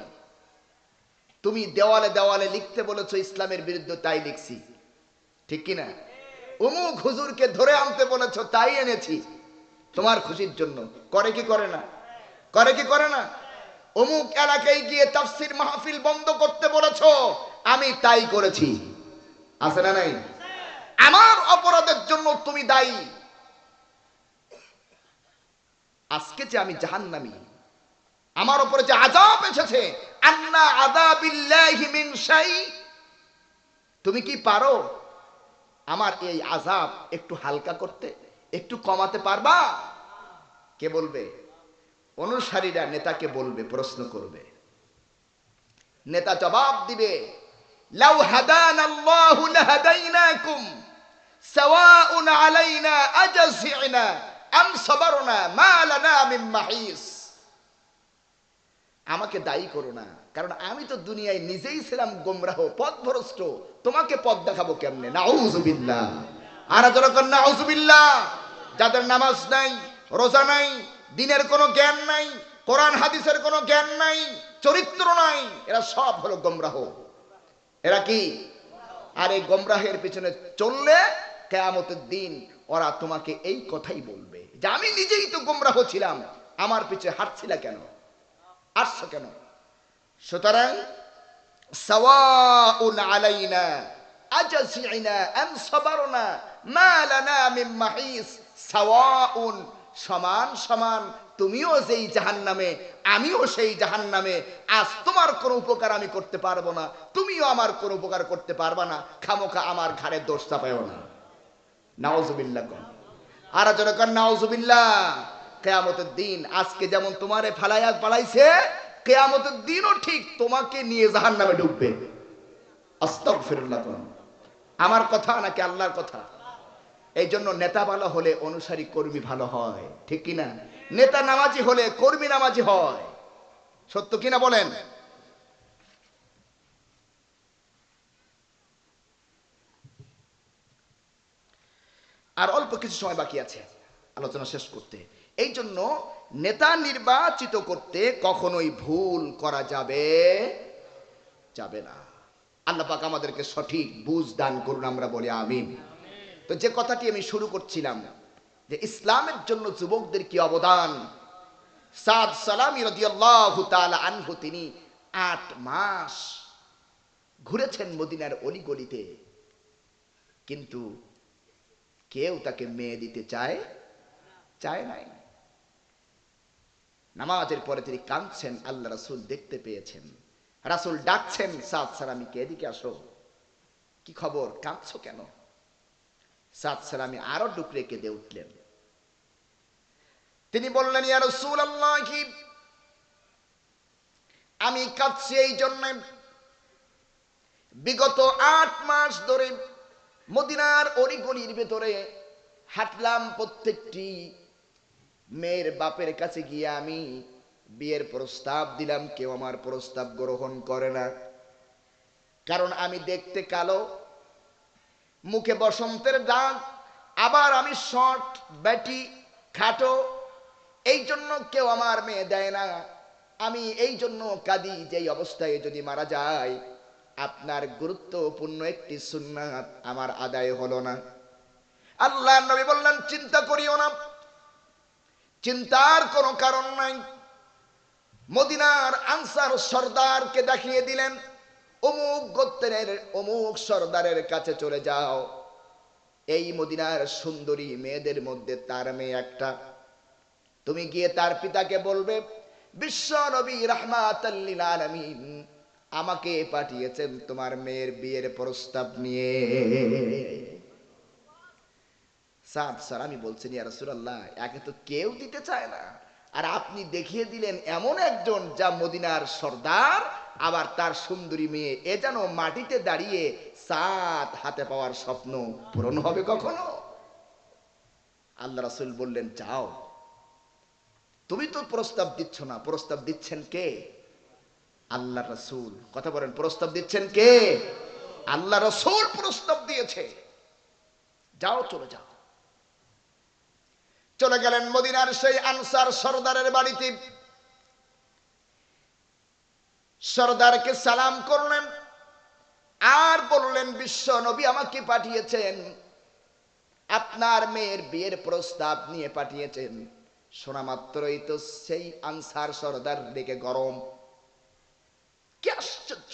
তুমি দেওয়ালে দেওয়ালে লিখতে বলেছো ইসলামের বিরুদ্ধে, তাই লিখছি, ঠিক কিনা? অমুক হুজুরকে ধরে আনতে বলেছো, তাই এনেছি তোমার খুশির জন্য। করে কি করে না? করে কি করে না? অমুক এলাকায় গিয়ে তাফসীর মাহফিল বন্ধ করতে বলেছো, আমি তাই করেছি। আছে না নাই? আমার অপরাধের জন্য তুমি দায়ী। আজকে যে আমি জাহান্নামী, আমার উপরে যে আযাব এসেছে, আন্না আযাবিল্লাহি মিন শাই, তুমি কি পারো আমার এই আযাব একটু হালকা করতে, একটু কমাতে পারবা? কে বলবে? অনুসারীরা নেতাকে বলবে, প্রশ্ন করবে। নেতা জবাব দিবে, লাউ হাদানাল্লাহু লাহাদাইনাকুম সাওয়াউন আলাইনা আজাযিনা আম সাবারনা মা লানা মিন মাহিস। আমাকে দায়ী করো না, কারণ আমি তো দুনিয়ায় নিজেই ছিলাম গোমরাহ, পথভ্রষ্ট, তোমাকে পথ দেখাবো কেমনে? নাউযুবিল্লাহ। আর যখন নাউযুবিল্লাহ, যাদের নামাজ নাই, রোজা নাই, দিনের কোনো জ্ঞান নাই, কোরআন হাদিসের কোনো জ্ঞান নাই, চরিত্র নাই, এরা সব হলো গোমরাহ। এরা কি? আর এই গোমরাহের পিছনে চললে কিয়ামতের দিন ওরা তোমাকে এই কথাই বলবে যে আমি নিজেই তো গোমরাহ ছিলাম, আমার পিছে হাঁটছিলা কেন, আসছো কেন? সুতরাং সাওয়াউন আলাইনা আজাযিনা আম সাবারনা মা লানা মিন মাহিস। সাওয়াউন, সমান সমান, তুমিও যেই জাহান্নামে, আমিও সেই জাহান্নামে। আজ তোমার কোনো উপকার আমি করতে পারবো না, তুমিও আমার কোনো উপকার করতে পারবা না, খামোখা আমার ঘাড়ে দোষ চাপায়ও না। নাউযুবিল্লাহ কোন। আর যখন নাউযুবিল্লাহ, কিয়ামতের দিন আজকে যেমন তোমারে ফালাইয়া পালাইছে, কিয়ামতের দিনও ঠিক তোমাকে নিয়ে জাহান্নামে ডুববে। আস্তাগফিরুল্লাহ কোন। আমার কথা নাকি আল্লাহর কথা? এই জন্য নেতা ভালো হলে অনুসারী কর্মী ভালো হয়, ঠিক কিনা? নেতা নামাজি হলে কর্মী নামাজি হয়, সত্য কিনা বলেন? আর অল্প কিছু সময় বাকি আছে আলোচনা শেষ করতে। এই জন্য নেতা নির্বাচিত করতে কখনোই ভুল করা যাবে যাবে না। আল্লাহ পাক আমাদেরকে সঠিক বুঝ দান করুন, আমরা বলি আমিন। তো যে কথাটি আমি শুরু করছিলাম যে ইসলামের জন্য যুবকদের কি অবদান, সাদ সালামি রাদিয়াল্লাহু তাআলা আনহু তিনি 8 মাস ঘুরেছেন মদিনার অলিগলিতে, কিন্তু কেউ তাকে মেয়ে দিতে চায় নাই। নামাজের পরে তিনি কাঁদছেন, আল্লাহ রাসূল দেখতে পেয়েছেন, রাসূল ডাকছেন, সাদ সালামিকে, এদিকে আসো, কি খবর, কাঁদছো কেন? সাদ সালামি আরো ডুকরে কেঁদে উঠলেন। তিনি বললেন, ইয়া রাসূলুল্লাহ, আমি কাঁদছি এই জন্য, বিগত 8 মাস ধরে মদিনার অলিগলির ভেতরে হাঁটলাম, প্রত্যেকটি মেয়ের বাপের কাছে গিয়ে আমি বিয়ের প্রস্তাব দিলাম, কেউ আমার প্রস্তাব গ্রহণ করে না। কারণ আমি দেখতে কালো, মুখে বসন্তের দাগ, আবার আমি শর্ট, ব্যাটি, খাটো, এই জন্য কেউ আমার মেয়ে দেয় না। আমি এই জন্য কাঁদি, যেই অবস্থায় যদি মারা যায় আপনার গুরুত্বপূর্ণ একটি সুন্নাত আমার আদায় হলো না। আল্লাহর নবী বললেন, চিন্তা করিও না, চিন্তার কোনো কারণ নাই। মদিনার আনসার সর্দারকে দেখিয়ে দিলেন, অমুক গোত্রের অমুক সর্দারের কাছে চলে যাও, এই মদিনার সুন্দরী মেয়েদের মধ্যে তার মেয়ে একটা, তুমি গিয়ে তার পিতাকে বলবে বিশ্ব নবী রাহমাতাল লিল আলামিন আমাকে পাঠিয়েছেন তোমার মেয়ের বিয়ের প্রস্তাব নিয়ে। সাদ সালামি বলছেন, ইয়া রাসূলুল্লাহ, একে তো কেউ দিতে চায় না, আর আপনি দেখিয়ে দিলেন এমন একজন যা মদিনার সর্দার, আবার তার সুন্দরী মেয়ে, এ যেন মাটিতে দাঁড়িয়ে সাত হাতে পাওয়ার স্বপ্ন পূরণ হবে কখনো? আল্লাহ রাসূল বললেন, যাও, তুমি তো প্রস্তাব দিচ্ছ না, প্রস্তাব দিচ্ছেন কে? আল্লাহ রাসূল। কথা বলেন, প্রস্তাব দিচ্ছেন কে? আল্লাহ রাসূল প্রস্তাব দিয়েছে, যাও চলে যাও। চলে গেলেন মদিনার সেই আনসার সর্দারের বাড়িতে। সর্দারকে সালাম করলেন আর বললেন, বিশ্ব নবী আমাকে পাঠিয়েছেন, আপনার মেয়ের বিয়ের প্রস্তাব নিয়ে পাঠিয়েছেন। শোনা মাত্রই তো সেই আনসার সর্দার রেগে গরম। কি আশ্চর্য,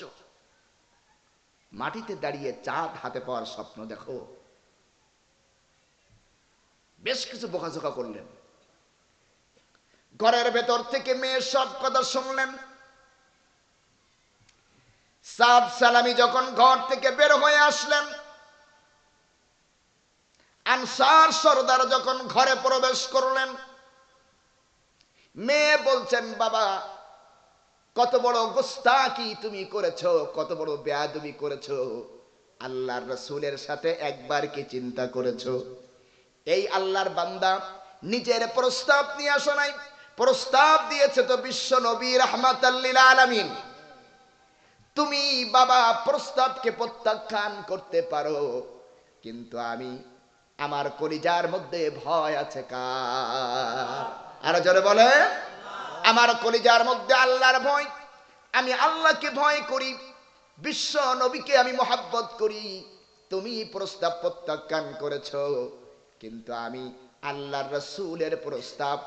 মাটিতে দাঁড়িয়ে চাঁদ হাতে পাওয়ার স্বপ্ন দেখো। বেশ কিছু বকাঝকা করলেন। ঘরের ভেতর থেকে মেয়ের সব কথা শুনলেন। সাদ সালামি যখন ঘর থেকে বের হয়ে আসলেন, আনসার সর্দার যখন ঘরে প্রবেশ করলেন, মেয়ে বলছেন, বাবা কত বড় গোস্তাকি তুমি করেছো, কত বড় বেয়াদবি করেছো, আল্লাহর রাসূলের সাথে একবার কি চিন্তা করেছো? এই আল্লাহর বান্দা নিজের প্রস্তাব নিয়ে আসো নাই, প্রস্তাব দিয়েছে তো বিশ্ব নবী রাহমাতাল লিল আলামিন। তুমি বাবা প্রস্তাবকে প্রত্যাখ্যান করতে পারো, কিন্তু আমি, আমার কলিজার মধ্যে ভয় আছে কার? আরো জোরে বলে, আমার কলিজার মধ্যে আল্লাহর ভয়। আমি আল্লাহকে ভয় করি, বিশ্ব নবীকে আমি মহব্বত করি। তুমি প্রস্তাব প্রত্যাখ্যান করেছো, কিন্তু আমি আল্লাহর রাসূলের প্রস্তাব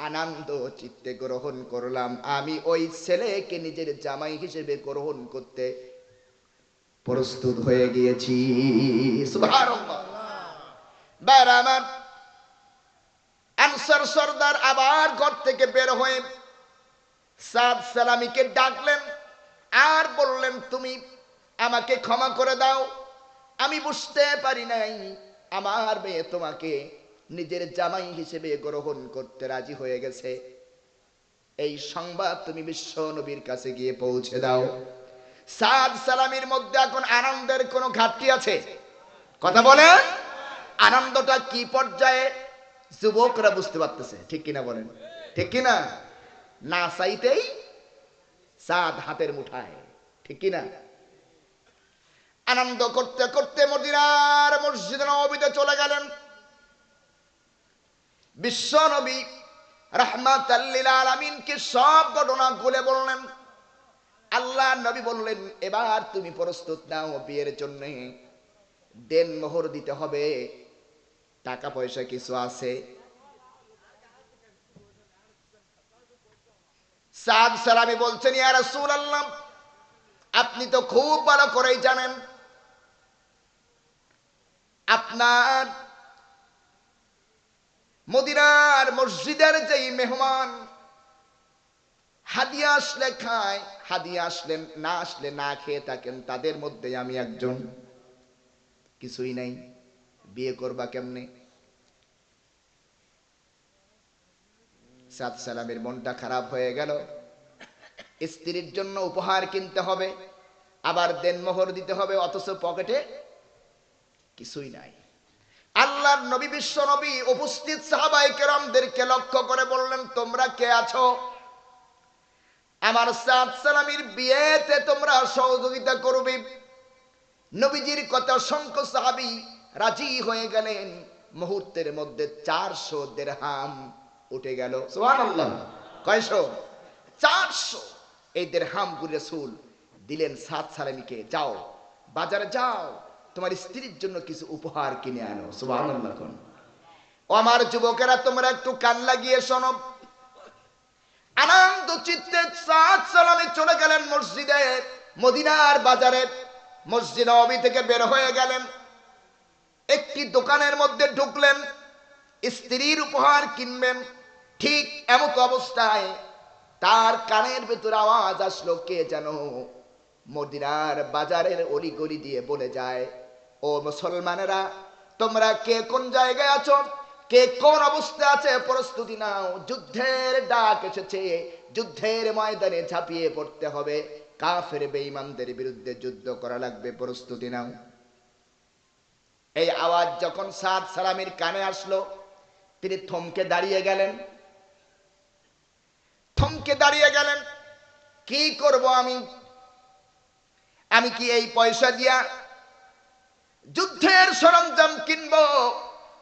আনন্দ চিত্তে গ্রহণ করলাম। আমি ওই ছেলেকে নিজের জামাই হিসেবে গ্রহণ করতে প্রস্তুত হয়ে গিয়েছি। সুবহানাল্লাহ। বাইরে আমার আনসার সর্দার আবার ঘর থেকে বের হয়ে সাদ সালামিকে ডাকলেন আর বললেন, তুমি আমাকে ক্ষমা করে দাও, আমি বুঝতে পারি নাই আমার মেয়ে তোমাকে নিজের জামাই হিসেবে গ্রহণ করতে রাজি হয়ে গেছে। এই সংবাদ তুমি বিশ্ব নবীর কাছে গিয়ে পৌঁছে দাও। সাদ সালামির মধ্যে এখন আনন্দের কোনো ঘাটতি আছে? কথা বলে, আনন্দটা কি পর্যায়ে যুবকরা বুঝতে পারতেছে, ঠিক কিনা বলেন? ঠিক কিনা? না চাইতেই সাদ হাতের মুঠায়, ঠিক কিনা? আনন্দ করতে করতে মদিনার মসজিদ নববীতে চলে গেলেন। বিশ্ব নবী রাহমাতাল লিল আলামিনকে সব ঘটনা খুলে বললেন। আল্লাহ নবী বললেন, এবার তুমি প্রস্তুত নাও বিয়ের জন্য, দেন মোহর দিতে হবে, টাকা পয়সা কিছু আছে। সাদ সালামি বলছেন, ইয়া রাসূলুল্লাহ, আপনি তো খুব ভালো করেই জানেন আপনার মদিনার মসজিদের যেই মেহমান হাদিয়া আসলে খায়, হাদিয়া আসলে না আসলে না খেয়ে থাকেন, তাদের মধ্যে আমি একজন। কিছুই নাই, বিয়ে করবা কেমনে? সাদ সালামের মনটা খারাপ হয়ে গেল। স্ত্রীর জন্য উপহার কিনতে হবে, আবার দেনমোহর দিতে হবে, অথচ পকেটে কিছুই নাই। আল্লাহর নবী বিশ্ব নবী উপস্থিত সাহাবায়ে কেরামদেরকে লক্ষ্য করে বললেন, তোমরা কে আছো? আমার সাদ সালামির বিয়েতে তোমরা সহযোগিতা করবে। নবীজির কথা সংখ্য সাহাবী রাজি হয়ে গেলেন। মুহূর্তের মধ্যে 400 দিরহাম উঠে গেল। সুবহানাল্লাহ। কয়শো? 400। এই দিরহাম গুলো রাসূল দিলেন সাদ সালামিকে, যাও বাজারে যাও, তোমার স্ত্রীর জন্য কিছু উপহার কিনে আনো। সুবহানাল্লাহ। ও আমার যুবকেরা, তোমরা একটু কান লাগিয়ে শোনো। আনন্দ চিত্তে সাদ সালামি চলে গেলেন মসজিদে, মদিনার বাজারে। মসজিদ নববী থেকে বের হয়ে গেলেন, একটি দোকানের মধ্যে ঢুকলেন, স্ত্রীর উপহার কিনবেন। ঠিক এমত অবস্থায় তার কানের ভেতর আওয়াজ আসলো, কে যেন মদিনার বাজারের অলিগলি দিয়ে বলে যায়, ও মুসলমানেরা, তোমরা কে কোন জায়গায় আছো, কে কোন অবস্থায় আছে, প্রস্তুতি নাও, যুদ্ধের ডাক এসেছে, যুদ্ধের ময়দানে ঝাঁপিয়ে পড়তে হবে, কাফের বেঈমানদের বিরুদ্ধে যুদ্ধ করা লাগবে, প্রস্তুতি নাও। এই আওয়াজ যখন সাদ সালামির কানে আসলো, তিনি থমকে দাঁড়িয়ে গেলেন। থমকে দাঁড়িয়ে গেলেন, কি করব আমি? আমি কি এই পয়সা দিয়া যুদ্ধের সরঞ্জাম কিনবো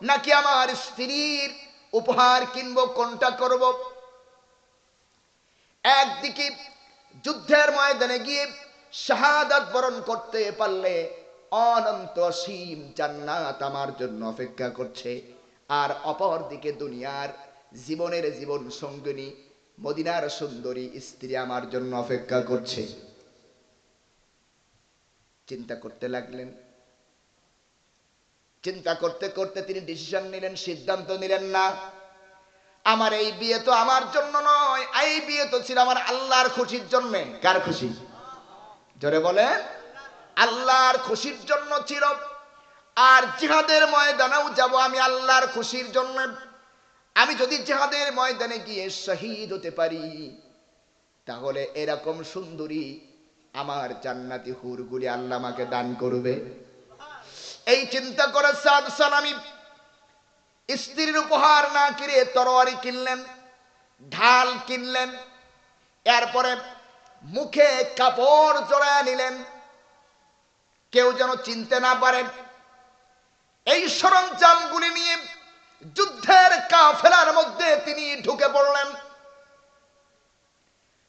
নাকি আমার স্ত্রীর উপহার কিনবো, কোনটা করব? একদিকে যুদ্ধের ময়দানে গিয়ে শাহাদাত বরণ করতে পারলে অনন্ত অসীম জান্নাত আমার জন্য অপেক্ষা করছে, আর অপর দিকে দুনিয়ার জীবনের জীবন সঙ্গিনী মদিনার সুন্দরী স্ত্রী আমার জন্য অপেক্ষা করছে। চিন্তা করতে লাগলেন। চিন্তা করতে করতে তিনি ডিসিশন নিলেন, সিদ্ধান্ত নিলেন, না, আমার এই বিয়ে তো আমার জন্য নয়, এই বিয়ে তো ছিল আমার আল্লাহর খুশির জন্য। কার খুশি? জোরে বলে। আল্লাহর খুশির জন্য ছিল। আর জিহাদের ময়দানেও যাব আমি আল্লাহর খুশির জন্য। আমি যদি জিহাদের ময়দানে গিয়ে শহীদ হতে পারি, তাহলে এরকম সুন্দরী আমার জান্নাতি হুরগুলি আল্লাহ আমাকে দান করবে। এই চিন্তা করে সাদ সালামি স্ত্রীর উপহার না কিনে তরবারি কিনলেন, ঢাল কিনলেন, এরপরে মুখে কাপড় জড়ায় নিলেন, কেউ যেন চিনতে না পারে। এই সরঞ্জামগুলি নিয়ে যুদ্ধের কাফেলার মধ্যে তিনি ঢুকে পড়লেন।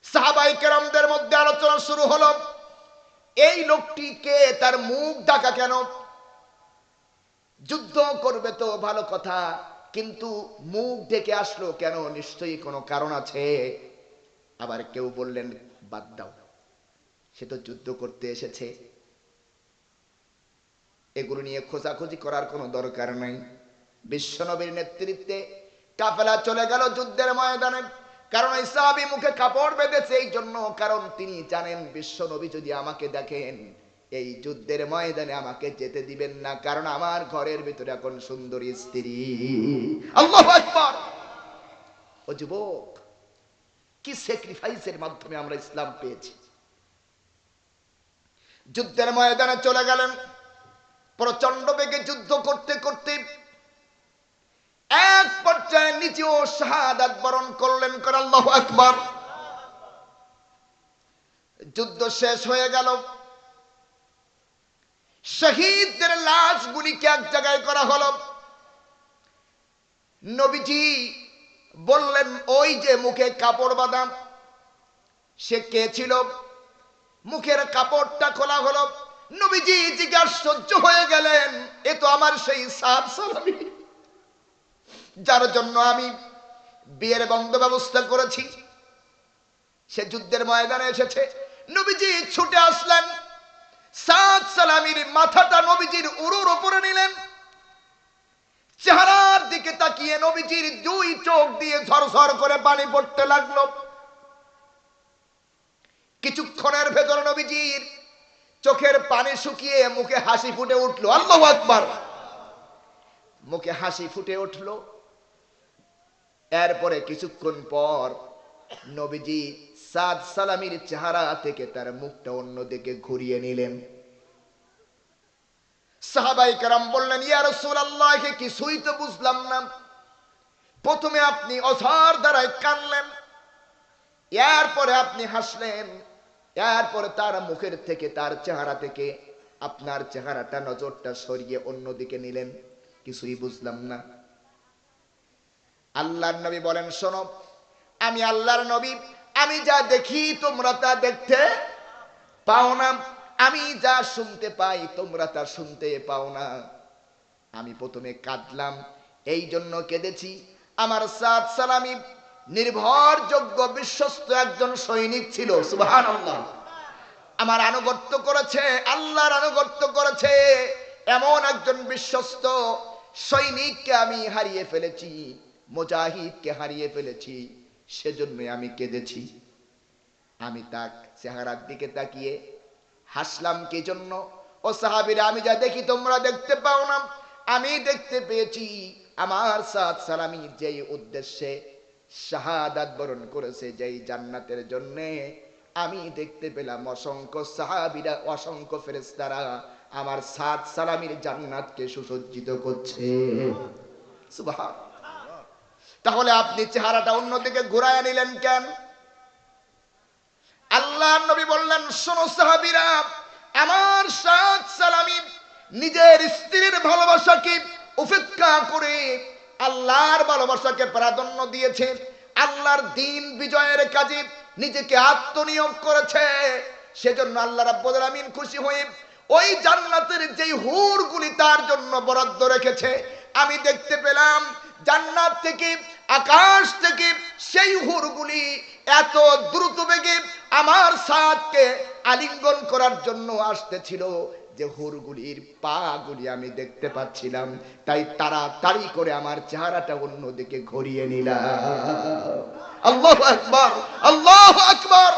সাহাবায়ে কেরামদের মধ্যে আলোচনা শুরু হলো, এই লোকটি কে, তার মুখ ঢাকা কেন? যুদ্ধ করবে তো ভালো কথা, কিন্তু মুখ ঢেকে আসলো কেন? নিশ্চয়ই কোনো কারণ আছে। আবার কেউ বললেন, বাদ দাও, সে তো যুদ্ধ করতে এসেছে, এগুলো নিয়ে খোঁজাখুঁজি করার কোনো দরকার নাই। বিশ্বনবীর নেতৃত্বে কাফেলা চলে গেল যুদ্ধের ময়দানে। কারণ এই সাহাবী মুখে কাপড় বেঁধেছে এই জন্য, কারণ তিনি জানেন বিশ্বনবী যদি আমাকে দেখেন এই যুদ্ধের ময়দানে আমাকে যেতে দিবেন না, কারণ আমার ঘরের ভিতরে এখন সুন্দরী স্ত্রী। আল্লাহু আকবার। ও যুবক, কি স্যাক্রিফাইসের মাধ্যমে আমরা ইসলাম পেয়েছি। যুদ্ধের ময়দানে চলে গেলেন। প্রচন্ড বেগে যুদ্ধ করতে করতে এক পর্যায়ে নিজেও শাহাদাত বরণ করলেন। করে আল্লাহু আকবার। যুদ্ধ শেষ হয়ে গেল। শহীদদের লাশগুলিকে এক জায়গায় করা হলো। নবীজি বললেন, ওই যে মুখে কাপড় বাঁধা, সে কে ছিল? মুখের কাপড়টা খোলা হলো। নবীজি জিজ্ঞাসা হয়ে গেলেন, এ তো আমার সেই সাদ সালামী, যার জন্য আমি বিয়ের বন্দোবস্ত করেছি, সে যুদ্ধের ময়দানে এসেছে। নবীজি ছুটে আসলেন, সাদ সালামীর মাথাটা নবীজির উরুর উপরে নিলেন। চেহারার দিকে তাকিয়ে নবীজির দুই চোখ দিয়ে ঝরঝর করে পানি পড়তে লাগলো। কিছুক্ষণের ভেতর নবীজির চোখের পানি শুকিয়ে মুখে হাসি ফুটে উঠলো। আল্লাহু আকবার। মুখে হাসি ফুটে উঠলো। এরপরে কিছুক্ষণ পর নবীজি সাদ সালামীর চেহারা থেকে তার মুখটা অন্যদিকে ঘুরিয়ে নিলেন। সাহাবায়ে কেরাম বললেন, ইয়া রাসূলুল্লাহ, কিছুই তো বুঝলাম না। প্রথমে আপনি অঝর দ্বারায় কানলেন, এরপরে আপনি হাসলেন, এরপরে তার মুখের থেকে, তার চেহারা থেকে আপনার চেহারাটা, নজরটা সরিয়ে অন্যদিকে নিলেন, কিছুই বুঝলাম না। আল্লাহর নবী বলেন, শোনো, আমি আল্লাহর নবী, আমি যা দেখি তোমরা তা দেখতে পাও না, আমি যা শুনতে পাই তোমরা তা শুনতে পাও না। আমি প্রথমে কাঁদলাম, এই জন্য কেঁদেছি, আমার সাদ সালামী নির্ভরযোগ্য বিশ্বস্ত একজন সৈনিক ছিল, সুবহানাল্লাহ। আমার আনুগত্য করেছে, আল্লাহর আনুগত্য করেছে, এমন একজন বিশ্বস্ত সৈনিককে আমি হারিয়ে ফেলেছি, মুজাহিদকে হারিয়ে ফেলেছি, সেজন্য আমি কেঁদেছি। আমি তার চেহারার দিকে তাকিয়ে হাসলাম কি জন্য? ও সাহাবীরা, আমি যা দেখি তোমরা দেখতে পাও না, আমি দেখতে পেয়েছি আমার সাদ সালামী যেই উদ্দেশ্যে শাহাদাত বরণ করেছে, যেই জান্নাতের জন্য, আমি দেখতে পেলাম অসংখ্য সাহাবীরা, অসংখ্য ফেরেশতারা আমার সাদ সালামীর জান্নাতকে সুসজ্জিত করছে। সুবহান। তাহলে আপনি চেহারাটা অন্যদিকে ঘুরায় নিলেন কেন? আল্লাহর নবী বললেন, শোনো সাহাবীরা, আমার সাদ সালামী নিজের স্ত্রীর ভালোবাসাকে উপেক্ষা করে আল্লাহর ভালোবাসাকে প্রাধান্য দিয়েছে, আল্লাহর দ্বীন বিজয়ের কাজে নিজেকে আত্মনিয়োগ করেছে। সেজন্য আল্লাহ রাব্বুল আলামিন খুশি হয়ে ওই জান্নাতের যেই হুরগুলি তার জন্য বরাদ্দ রেখেছে, আমি দেখতে পেলাম জান্নাত থেকে, আকাশ থেকে সেই হুরগুলি এত দ্রুত বেগে আমার সাদকে আলিঙ্গন করার জন্য আসতেছিল যে হুরগুলির পা গুলি আমি দেখতে পাচ্ছিলাম। তাই তাড়াতাড়ি করে আমার চেহারাটা অন্যদিকে ঘুরিয়ে নিলাম। আল্লাহু আকবার, আল্লাহু আকবার।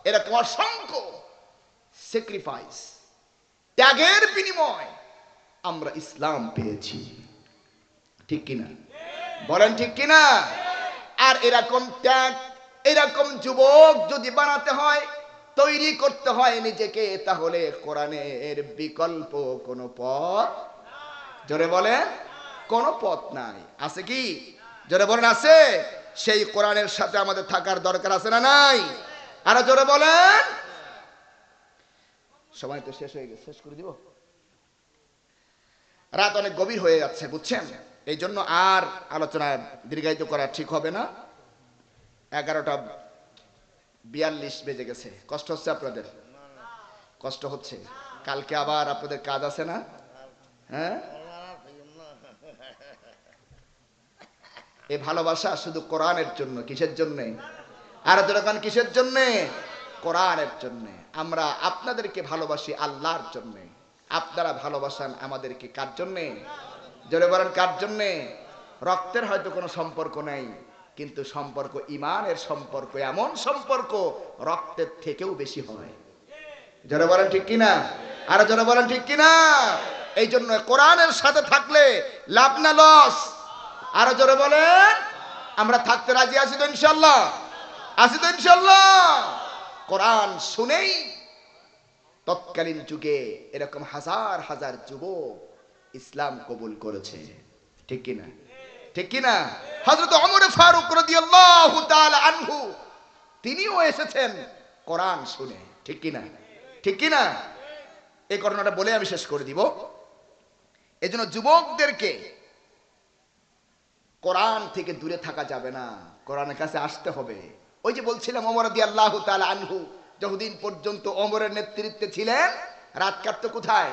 এরকম অসংখ্য স্যাক্রিফাইস, ত্যাগের বিনিময় আমরা ইসলাম পেয়েছি, ঠিক কিনা? বলেন ঠিক কিনা? আর এরকম ত্যাগ, এরকম যুবক যদি বানাতে হয়, তৈরি করতে হয় নিজেকে, তাহলে কোরআনের বিকল্প কোনো পথ, জোরে বলেন, কোনো পথ নাই। আছে কি? জোরে বলেন আছে। সেই কোরআনের সাথে আমাদের থাকার দরকার আছে না নাই? আর জোরে বলেন। সময় তো শেষ হয়ে গেছে, শেষ করে দিব। রাত অনেক গভীর হয়ে যাচ্ছে, বুঝছেন? এই জন্য আর আলোচনা দীর্ঘায়িত করা ঠিক হবে না। 11:42 বেজে গেছে। কষ্ট হচ্ছে আপনাদের? কষ্ট হচ্ছে। কালকে আবার আপনাদের কাজ আছে না? হ্যাঁ, এই ভালোবাসা শুধু কোরআনের জন্য। কিসের জন্যে? আর যখন কিসের জন্যে? কোরআনের জন্যে। আমরা আপনাদেরকে ভালোবাসি আল্লাহর জন্যে, আপনারা ভালোবাসান আমাদেরকে কার জন্যে? জোরে বলেন কার জন্যে? রক্তের হয়তো কোনো সম্পর্ক নাই, কিন্তু সম্পর্ক ইমানের সম্পর্ক, এমন সম্পর্ক রক্তের থেকেও বেশি হয়। জোরে বলেন ঠিক কিনা? আর জোরে বলেন ঠিক কিনা? এই জন্য কোরআনের সাথে থাকলে লাভ না লস? আর জোরে বলেন। আমরা থাকতে রাজি আছি তো ইনশাল্লাহ? আছি তো ইনশাল্লাহ? কোরআন শুনেই তৎকালীন যুগে এরকম হাজার হাজার যুবক ইসলাম কবুল করেছে, ঠিক কিনা? ঠিক কিনা? হযরত ওমর ফারুক রাদিয়াল্লাহু তাআলা আনহু, তিনিও এসেছেন কোরআন শুনে, ঠিক কিনা? ঠিক কিনা? এই ঘটনাটা বলে আমি শেষ করে দিব। এজন্য যুবকদেরকে কোরআন থেকে দূরে থাকা যাবে না, কোরআনের কাছে আসতে হবে। ওই যে বলছিলাম ওমর রাদিয়াল্লাহু তাআলা আনহু যতদিন পর্যন্ত ওমরের নেতৃত্বে ছিলেন, রাত কাটতো কোথায়?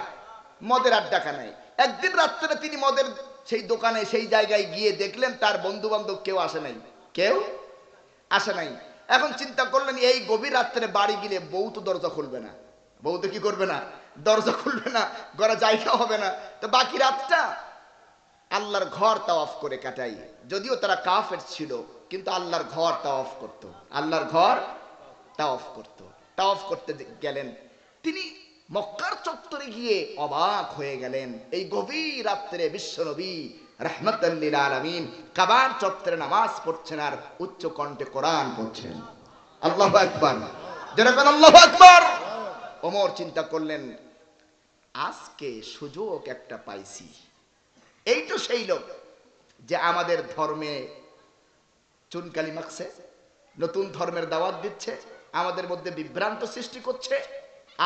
মদের আড্ডাখানায়। একদিন রাত্রে তিনি মদের সেই দোকানে, সেই জায়গায় গিয়ে দেখলেন তার বন্ধু বান্ধব কেউ আসে নাই, কেউ আসে নাই। এখন চিন্তা করলেন এই গভীর রাত্রে বাড়ি গেলে বউ তো দরজা খুলবে না, বউ তো কি করবে না? দরজা খুলবে না, ঘরে জায়গা হবে না। তো বাকি রাতটা আল্লাহর ঘর তাওয়াফ করে কাটাই। যদিও তারা কাফের ছিল, কিন্তু আল্লাহর ঘর তাওয়াফ করত, আল্লাহর ঘর তাওয়াফ করত। তাওয়াফ করতে গেলেন তিনি, মক্কার চত্বরে গিয়ে অবাক হয়ে গেলেন। এই গভীর রাত্রে বিশ্বনবী রাহমাতাল লিল আলামিন কাবার চত্বরে নামাজ পড়ছেন আর উচ্চ কণ্ঠে কোরআন পড়ছেন। আল্লাহু আকবার, যেরকম আল্লাহু আকবার। ওমর চিন্তা করলেন আজকে সুযোগ একটা পাইছি। এই তো সেই লোক যে আমাদের ধর্মে চুনকালি মাখছে, নতুন ধর্মের দাওয়াত দিচ্ছে, আমাদের মধ্যে বিভ্রান্ত সৃষ্টি করছে।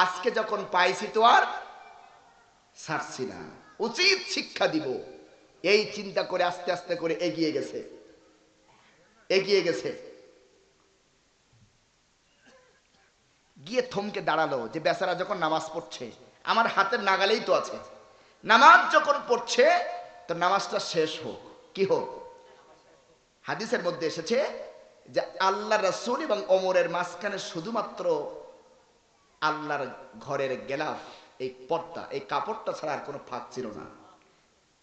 আজকে যখন পাইছি তো আর ছাড়ছি না, উচিত শিক্ষা দিব। এই চিন্তা করে আস্তে আস্তে করে এগিয়ে গেছে, এগিয়ে গেছে। গিয়ে থমকে দাঁড়ালো যে বেচারা যখন নামাজ পড়ছে, আমার হাতের নাগালেই তো আছে, নামাজ যখন পড়ছে তো নামাজটা শেষ হোক, কি হোক? হাদিসের মধ্যে এসেছে যে আল্লাহ রাসূল এবং ওমরের মাঝখানে শুধুমাত্র আল্লাহর ঘরের গেলাফ, এই পর্দা, এই কাপড়টা ছাড়া আর কোনো ফাঁক ছিল না।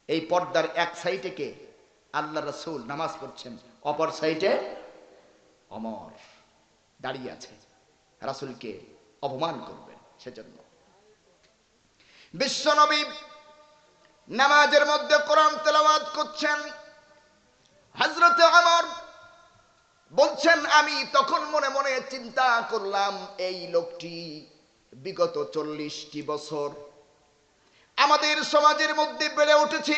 এই পর্দার এক সাইডে কে? আল্লাহ রাসূল নামাজ পড়ছেন, অপর সাইডে ওমর দাঁড়িয়ে আছে, রাসূলকে অপমান করবেন সেজন্য। বিশ্বনবী নামাজের মধ্যে কোরআন তেলাওয়াত করছেন। হযরত ওমর বলছেন আমি তখন মনে মনে চিন্তা করলাম এই লোকটি বিগত 40টি বছর আমাদের সমাজের মধ্যে বেড়ে উঠেছে,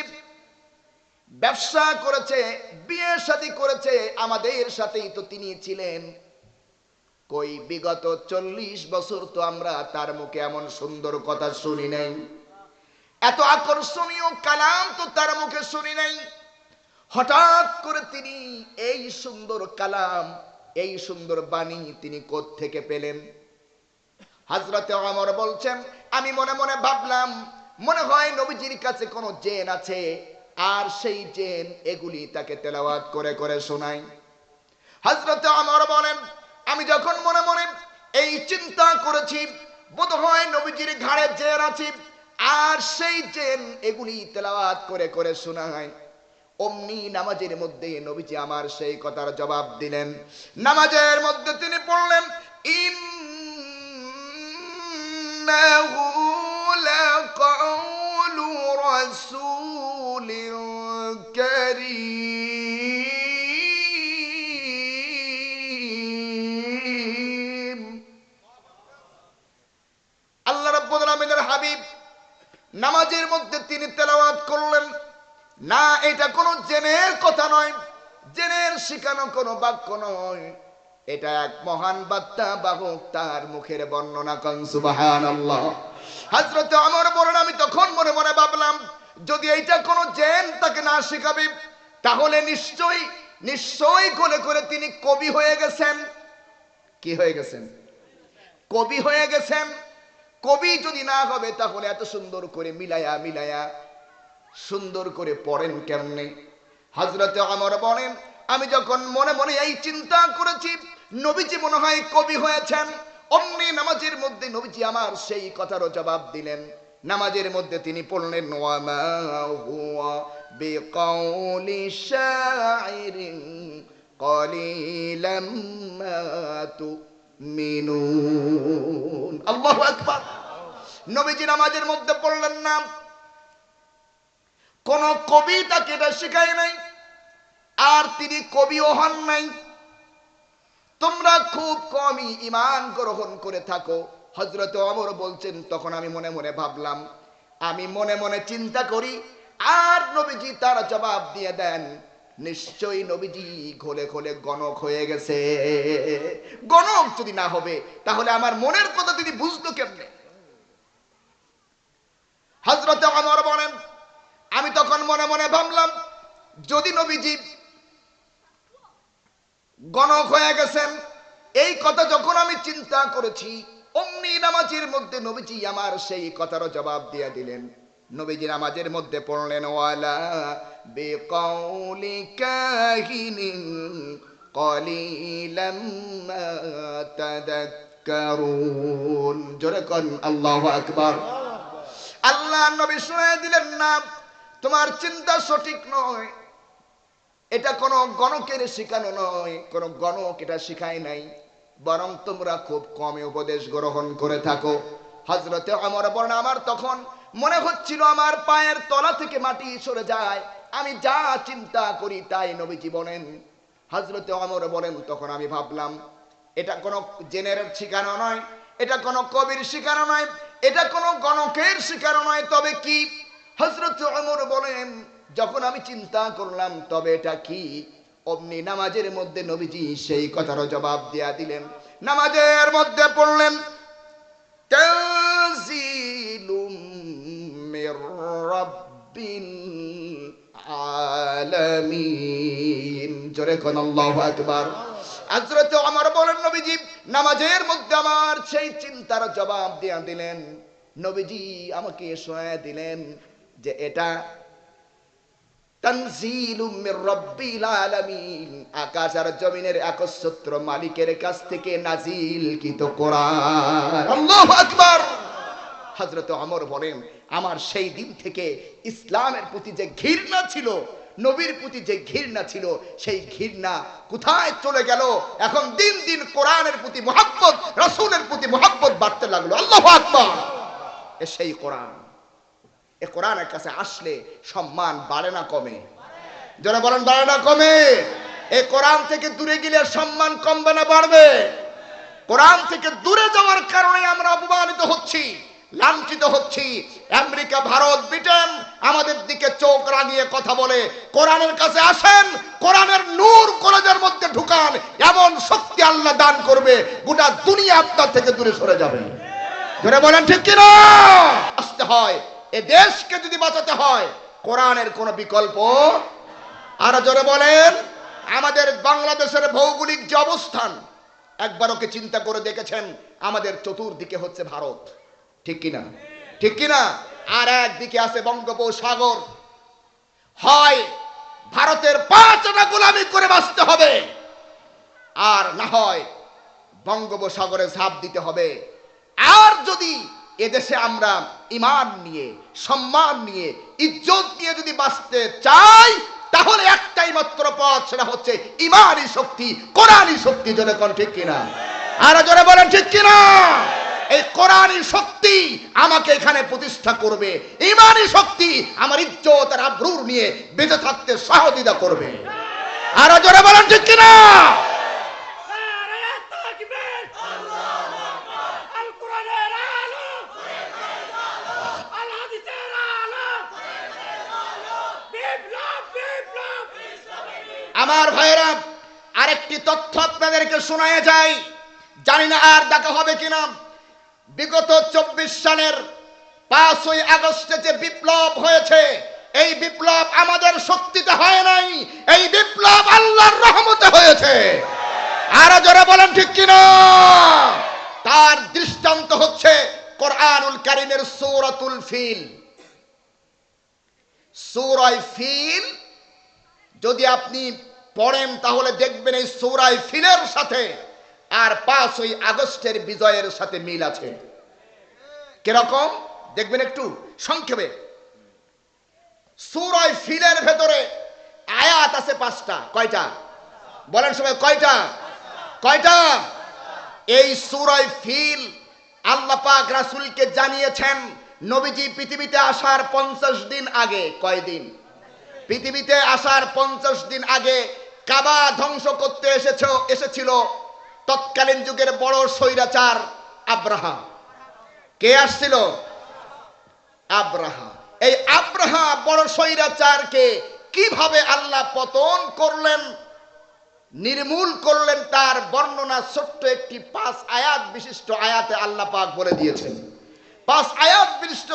ব্যবসা করেছে, বিয়ে শাদী করেছে, আমাদের সাথেই তো তিনি ছিলেন। কই বিগত 40 বছর তো আমরা তার মুখে এমন সুন্দর কথা শুনি নাই। এত আকর্ষণীয় কালাম তো তার মুখে শুনি নাই। হঠাৎ করে তিনি এই সুন্দর কালাম, এই সুন্দর বাণী তিনি কোত্থেকে পেলেন? হযরতে ওমর বলছেন, আমি মনে মনে ভাবলাম মনে হয় নবীজির কাছে কোনো জিন আছে, আর সেই জিন এগুলি তাকে তেলাওয়াত করে করে শোনায়। হযরতে ওমর বলেন, আমি যখন মনে মনে এই চিন্তা করেছি বোধহয় নবীজির ঘাড়ে জিন আছে আর সেই জিন এগুলি তেলাওয়াত করে করে শোনায়, অমনি নামাজের মধ্যে নবীজি আমার সেই কথার জবাব দিলেন। নামাজের মধ্যে তিনি পড়লেন, ইন্নাহু লাকাউলু রাসূলিন কারীম। আল্লাহ রাব্বুল আলামিনের হাবিব নামাজের মধ্যে তিনি তেলাওয়াত করলেন, না এটা কোনো জেনের কথা নয়, জেনের শিখানো কোনো বাক্য নয়, এটা এক মহান বার্তা বাহক তার মুখের বর্ণনা। কোন সুবহানাল্লাহ। হযরত ওমর বলেন, আমি তখন মনে মনে ভাবলাম যদি এইটা কোনো জেন তাকে না শিখাবে তাহলে নিশ্চয়ই নিশ্চয়ই কোলে করে তিনি কবি হয়ে গেছেন। কি হয়ে গেছেন? কবি হয়ে গেছেন। কবি যদি না হবে তাহলে এত সুন্দর করে মিলায়া মিলায়া সুন্দর করে পড়েন কেমনে? হযরতে ওমর বলেন, আমি যখন মনে মনে এই চিন্তা করেছি নবীজি মনে হয় কবি হয়েছেন, অমনি নামাজের মধ্যে নবীজি আমার সেই কথারও জবাব দিলেন। নামাজের মধ্যে তিনি পড়লেন, ওয়া মা হুয়া বিকাউলি শাইরিন কলিলাম মা তুমিনুন। আল্লাহু আকবার। নবীজি নামাজের মধ্যে পড়লেন না, কোন কবি তাকে এটা শিখায় নাই, আর তিনি কবিও হন নাই। তোমরা খুব কমই ঈমান গ্রহণ করে থাকো। হযরত ওমর বলছেন, তখন আমি মনে মনে ভাবলাম, আমি মনে মনে চিন্তা করি আর নবীজি তার জবাব দিয়ে দেন, নিশ্চয়ই নবীজি ঘোলে ঘোলে গণক হয়ে গেছে। গণক যদি না হবে তাহলে আমার মনের কথা তিনি বুঝলো কেমনে? হযরত ওমর বলেন, আমি তখন মনে মনে ভাবলাম যদি নবীজি গণক হয়ে গেছেন, এই কথা যখন আমি চিন্তা করেছি অমনি নামাজের মধ্যে নবীজি আমার সেই কথারও জবাব দিয়ে দিলেন। নবীজি নামাজের মধ্যে পড়লেন, ওয়ালা বিকাউলি কাহিনিন কলিলাম মা তাযাক্কারুন। জোরে কোন আল্লাহু আকবার। আল্লাহ নবী শুনিয়ে দিলেন, না তোমার চিন্তা সঠিক নয়, এটা কোনো গণকের শিখানো নয়, কোনো গণক এটা শিখায় নাই, বরং তোমরা খুব কমে উপদেশ গ্রহণ করে থাকো। হযরতে ওমর বলেন, আমার তখন মনে হচ্ছিল আমার পায়ের তলা থেকে মাটি সরে যায়, আমি যা চিন্তা করি তাই নবীজি বলেন। হযরতে ওমর বলেন, তখন আমি ভাবলাম এটা কোনো জেনের শিখানো নয়, এটা কোনো কবির শিখানো নয়, এটা কোনো গণকের শিখানো নয়, তবে কি? হযরত ওমর বলেন, যখন আমি চিন্তা করলাম তবে এটা কি, অমনি নামাজের মধ্যে নবীজি সেই কথারও জবাব দিয়া দিলেন। নামাজের মধ্যে পড়লেন, তানজিলুম মির রাব্বিল আলামিন। জোরে কোন আল্লাহু আকবার। হযরত ওমর বলেন, নবীজি নামাজের মধ্যে আমার সেই চিন্তার জবাব দিয়া দিলেন। নবীজি আমাকে শোনায়া দিলেন যে এটা তানজিলুম মির রাব্বিল আলামিন, আকাশ আর জমিনের একচ্ছত্র মালিকের কাছ থেকে নাজিলকৃত কোরআন। আল্লাহু আকবার। হযরত ওমর বলেন, আমার সেই দিন থেকে ইসলামের প্রতি যে ঘৃণা ছিল, নবীর প্রতি যে ঘৃণা ছিল, সেই ঘৃণা কোথায় চলে গেল? এখন দিন দিন কোরআনের প্রতি মুহাব্বত, রাসূলের প্রতি মুহাব্বত বাড়তে লাগলো। আল্লাহু আকবার। সেই কোরআন, এ কোরআনের কাছে আসলে সম্মান বাড়ে না কমে? যারা বলেন বাড়ে না কমে? এই কোরআন থেকে দূরে গেলে সম্মান কমবে না বাড়বে? কোরআন থেকে দূরে যাওয়ার কারণে আমরা অপমানিত হচ্ছি, লাঞ্ছিত হচ্ছি। আমেরিকা, ভারত, ব্রিটেন আমাদের দিকে চোখ রাঙিয়ে কথা বলে। কোরআনের কাছে আসেন, কোরআনের নূর কলেজের মধ্যে ঢুকান, এমন শক্তি আল্লাহ দান করবে গোটা দুনিয়া আপনার থেকে দূরে সরে যাবে। যারা বলেন ঠিক কিনা? আসতে হয় এ দেশকে যদি বাঁচাতে হয় কোরআনের কোনো বিকল্প। আর জোরে বলেন, আমাদের বাংলাদেশের ভৌগোলিক যে অবস্থান, একবার ওকে চিন্তা করে দেখেছেন? আমাদের চতুর্দিকে হচ্ছে ভারত, ঠিক কিনা? ঠিক কিনা? আর একদিকে আছে বঙ্গোপসাগর। হয় ভারতের পাঁচটা গোলামি করে বাঁচতে হবে, আর না হয় বঙ্গোপসাগরে ঝাঁপ দিতে হবে। আর যদি এদেশে আমরা ঈমান নিয়ে, সম্মান নিয়ে, ইজ্জত নিয়ে যদি বাঁচতে চাই, তাহলে একটাই মাত্র পথ, সেটা হচ্ছে ঈমানি শক্তি, কোরআনী শক্তি। জোরে কোন ঠিক কিনা? আর জোরে বলেন ঠিক কিনা? এই কোরআনী শক্তি আমাকে এখানে প্রতিষ্ঠা করবে, ঈমানি শক্তি আমার ইজ্জত আর আবরুর নিয়ে বেঁচে থাকতে সহযোগিতা করবে। আর জোরে বলেন ঠিক কিনা? আমার ভাইয়েরা, আরেকটি তথ্য আপনাদেরকে শোনায় যায়, জানি না আর দেখা হবে কিনা। বিগত 24 সালের 5ই আগস্টে যে বিপ্লব হয়েছে, এই বিপ্লব আমাদের শক্তিতে হয় নাই, এই বিপ্লব আল্লাহর রহমতে হয়েছে। আর যারা বলেন ঠিক কিনা? তার দৃষ্টান্ত হচ্ছে কোরআনুল কারীমের সূরাতুল ফিল। সূরা ফিল যদি আপনি পড়েন তাহলে দেখবেন এই সূরা ফিলের সাথে আর 5ই আগস্টের বিজয়ের সাথে মিল আছে। কিরকম দেখবেন একটু সংক্ষেপে। সূরা ফিলের ভেতরে আয়াত আছে 5টা। কয়টা বলেন সবাই? কয়টা? কয়টা? এই সূরা ফিল আল্লাহ পাক রাসূলকে জানিয়েছেন নবীজি পৃথিবীতে আসার 50 দিন আগে। কয় দিন? পৃথিবীতে আসার 50 দিন আগে কাবা ধ্বংস করতে এসেছিল তৎকালীন যুগের বড় স্বৈরাচার আব্রাহা। কে আসছিল? আব্রাহা। এই আব্রাহা বড় স্বৈরাচারকে কিভাবে আল্লাহ পতন করলেন, নির্মূল করলেন, তার বর্ণনা ছোট্ট একটি 5 আয়াত বিশিষ্ট আয়াতে আল্লাহ পাক বলে দিয়েছেন। 5 আয়াত বিশিষ্ট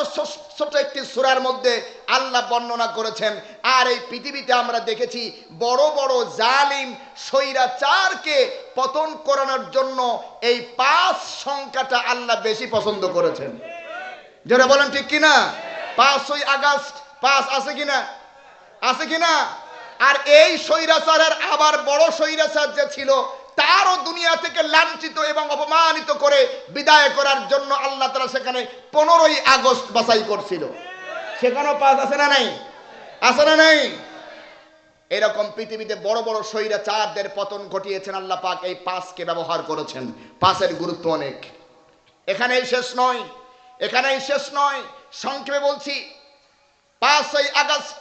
ছোট একটি সূরার মধ্যে আল্লাহ বর্ণনা করেছেন। আর এই পৃথিবীতে আমরা দেখেছি বড় বড় জালিম স্বৈরাচারকে পতন করানোর জন্য এই 5 সংখ্যাটা আল্লাহ বেশি পছন্দ করেছেন। যারা বলেন ঠিক কিনা? 5ই আগস্ট 5 আছে কিনা? আছে কিনা? আর এই স্বৈরাচারের আবার বড় স্বৈরাচার যে ছিল, তারও দুনিয়া থেকে লাঞ্ছিত এবং অপমানিত করে বিদায় করার জন্য আল্লাহ তাআলা সেখানে 15ই আগস্ট বাছাই করছিল। সেখানেও 5 আছে না নাই? আছে না নাই? এরকম পৃথিবীতে বড় বড় স্বৈরাচারদের পতন ঘটিয়েছেন আল্লাহ পাক, এই 5কে ব্যবহার করেছেন। 5-এর গুরুত্ব অনেক। এখানেই শেষ নয়, এখানেই শেষ নয়, সংক্ষেপে বলছি। 5ই আগস্ট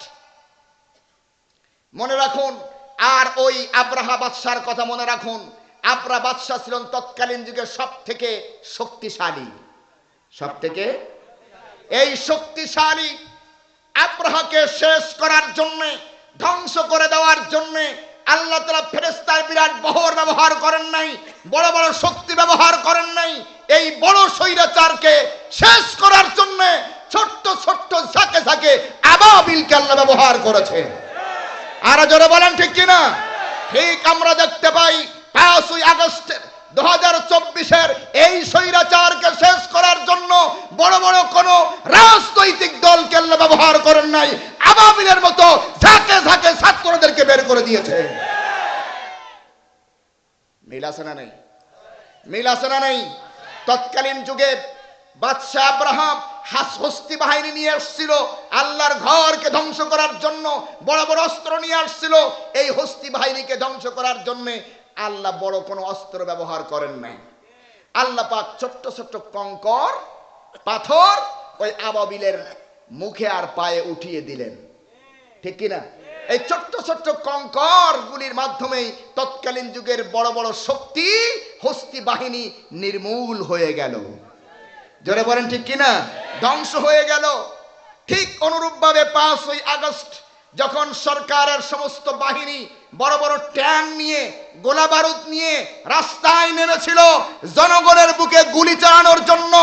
মনে রাখুন। আর ওই আব্রাহা বাদশার কথা মনে রাখুন। আব্রাহা বাদশা ছিলেন তৎকালীন যুগে সব থেকে শক্তিশালী। সব থেকে এই শক্তিশালী আব্রাহাকে শেষ করার জন্য, ধ্বংস করে দেওয়ার জন্য আল্লাহ তাআলা ফেরেশতার বিরাট বহর ব্যবহার করেন নাই, বড় বড় শক্তি ব্যবহার করেন নাই। এই বড় স্বৈরাচারকে শেষ করার জন্য ছোট্ট ছোট্ট ঝাঁকে ঝাঁকে আবাবিলকে আল্লাহ ব্যবহার করেছে। আর যারা বলেন ঠিক কিনা? ঠিক আমরা দেখতে পাই 5ই আগস্ট 2024-এর এই স্বৈরাচারকে শেষ করার জন্য বড় বড় কোন রাজনৈতিক দলকে আল্লাহ ব্যবহার করেন নাই, আবাবিলের মতো ঝাঁকে ঝাঁকে ছাত্রদেরকে বের করে দিয়েছে। মিল আছে না নাই? মিল আছে না নাই? তৎকালীন যুগে বাদশাহ আব্রাহাম হস্তি বাহিনী নিয়ে আসছিল আল্লাহর ঘরকে ধ্বংস করার জন্য, বড় বড় অস্ত্র নিয়ে আসছিল। এই হস্তি বাহিনীকে ধ্বংস করার জন্য আল্লাহ বড় কোনো অস্ত্র ব্যবহার করেন নাই। আল্লাহ পাক ছোট্ট ছোট্ট কঙ্কর পাথর ওই আবাবিলের মুখে আর পায়ে উঠিয়ে দিলেন, ঠিক কিনা? এই ছোট্ট ছোট্ট কঙ্কর গুলির মাধ্যমেই তৎকালীন যুগের বড় বড় শক্তি হস্তি বাহিনী নির্মূল হয়ে গেল। জোরে বলেন ঠিক কিনা? ধ্বংস হয়ে গেল। ঠিক অনুরূপ ভাবে 5ই আগস্ট যখন সরকারের সমস্ত বাহিনী বড় বড় ট্যাঙ্ক নিয়ে গোলা বারুদ নিয়ে রাস্তায় নেমেছিল জনগণের বুকে গুলি চালানোর জন্য,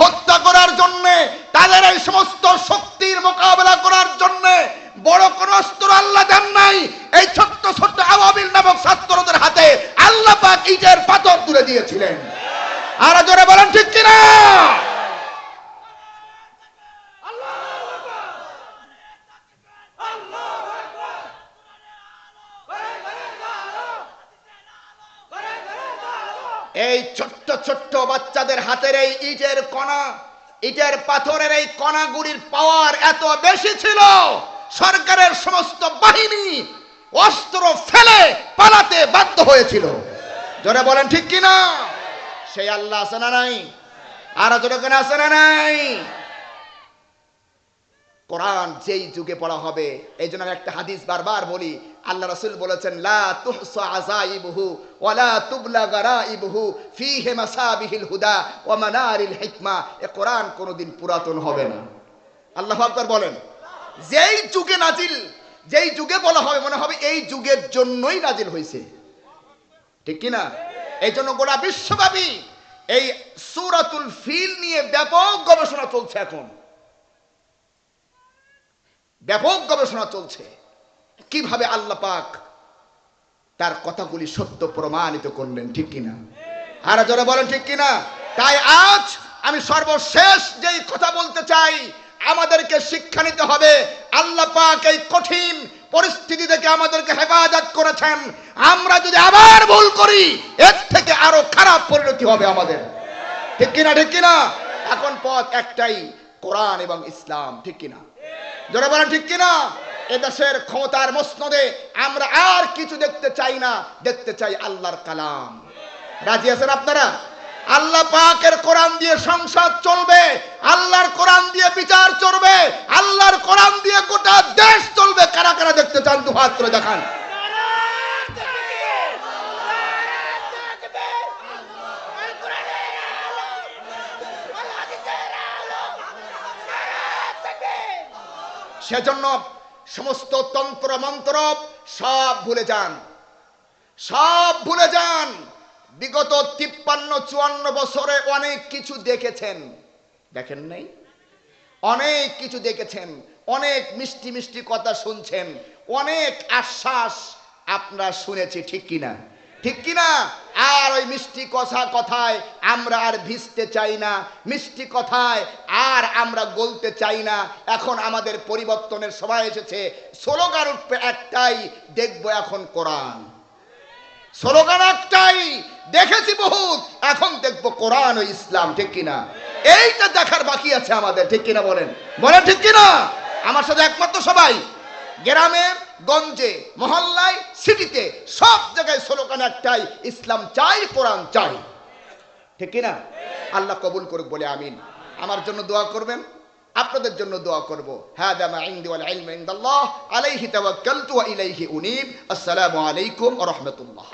হত্যা করার জন্য, তাদের এই সমস্ত শক্তির মোকাবেলা করার জন্য। বড় কোন অস্ত্র আল্লাহ দেন নাই, এই ছোট্ট ছোট্ট আবাবিল নামক ছাত্রদের হাতে আল্লাহ পাক ইটের পাথর তুলে দিয়েছিলেন। আর জোরে বলেন ঠিক কিনা? এই ছোট্ট ছোট্ট বাচ্চাদের হাতের এই ইটের কণা, ইটের পাথরের এই কণাগুলির পাওয়ার এত বেশি ছিল, সরকারের সমস্ত বাহিনী অস্ত্র ফেলে পালাতে বাধ্য হয়েছিল। জোরে বলেন ঠিক কিনা? সেই আল্লাহ আছে না নাই? আর জোরে কেন আছে না নাই? কোরআন যেই যুগে পড়া হবে, এই জন্য আমি একটা হাদিস বারবার বলি, আল্লাহ রাসূল বলেছেন লা তুহসা আযাইবুহু ওয়া লা তুবলা গারাইবুহু ফীহি মাসাবিহিল হুদা ওয়া মানারিল হিকমা। এই কোরআন কোনোদিন পুরাতন হবে না। আল্লাহু আকবার বলেন। যেই যুগে নাজিল, যেই যুগে বলা হবে মনে হবে এই যুগের জন্যই নাজিল হয়েছে, ঠিক কি না? এই জন্য গোটা বিশ্বব্যাপী এই সূরাতুল ফিল নিয়ে ব্যাপক গবেষণা চলছে, এখন ব্যাপক গবেষণা চলছে কিভাবে আল্লাহ পাক তার কথাগুলি সত্য প্রমাণিত করলেন, ঠিক কিনা? আর যারা বলেন ঠিক কিনা? তাই আজ আমি সর্বশেষ যেই কথা বলতে চাই, আমাদেরকে শিক্ষা নিতে হবে। আল্লাহ পাক এই কঠিন পরিস্থিতি থেকে আমাদেরকে হেফাজত করেছেন। আমরা যদি আবার ভুল করি, এর থেকে আরো খারাপ পরিণতি হবে আমাদের, ঠিক কিনা? ঠিক কিনা? এখন পথ একটাই, কোরআন এবং ইসলাম, ঠিক কিনা? যারা বলেন ঠিক কিনা? এদেশের ক্ষমতার মসনদে আমরা আর কিছু দেখতে চাই না, দেখতে চাই আল্লাহর কালাম। রাজি আছেন আপনারা? আল্লাহ পাকের কোরআন দিয়ে সংসদ চলবে, আল্লাহর কোরআন দিয়ে বিচার চলবে, আল্লাহর কোরআন দিয়ে গোটা দেশ চলবে। কারা কারা দেখতে চান দু হাত করে দেখান। সেজন্য সমস্ত তন্ত্র মন্ত্র সব ভুলে যান, সব ভুলে যান। বিগত 53-54 বছরে অনেক কিছু দেখেছেন, দেখেন নাই? অনেক কিছু দেখেছেন, অনেক মিষ্টি মিষ্টি কথা শুনছেন, অনেক আশ্বাস আপনারা শুনেছি, ঠিক কিনা? ঠিক কিনা? আর ওই মিষ্টি কথায় আমরা আর ভিজতে চাই না, মিষ্টি কথায় আর আমরা গলতে চাই না। এখন আমাদের পরিবর্তনের সময় এসেছে। স্লোগান উঠবে একটাই, দেখবো এখন কোরআন। স্লোগান একটাই, দেখেছি বহুত, এখন দেখবো কোরআন ও ইসলাম, ঠিক কিনা? এইটা দেখার বাকি আছে আমাদের, ঠিক কিনা? বলেন বলেন ঠিক কিনা? আমার সাথে একমাত্র সবাই, গ্রামে গঞ্জে মহল্লায় সিটিতে সব জায়গায় স্লোগান একটাই, ইসলাম চাই, কোরআন চাই, ঠিক কিনা? আল্লাহ কবুল করুক বলে আমিন। আমার জন্য দোয়া করবেন, আপনাদের জন্য দোয়া করব। হাদা মা ইনদি ওয়াল ইলমু ইনদাল্লাহ আলাইহি তাওয়াক্কালতু ওয়া ইলাইহি উনীব। আসসালামু আলাইকুম ওয়া রাহমাতুল্লাহ।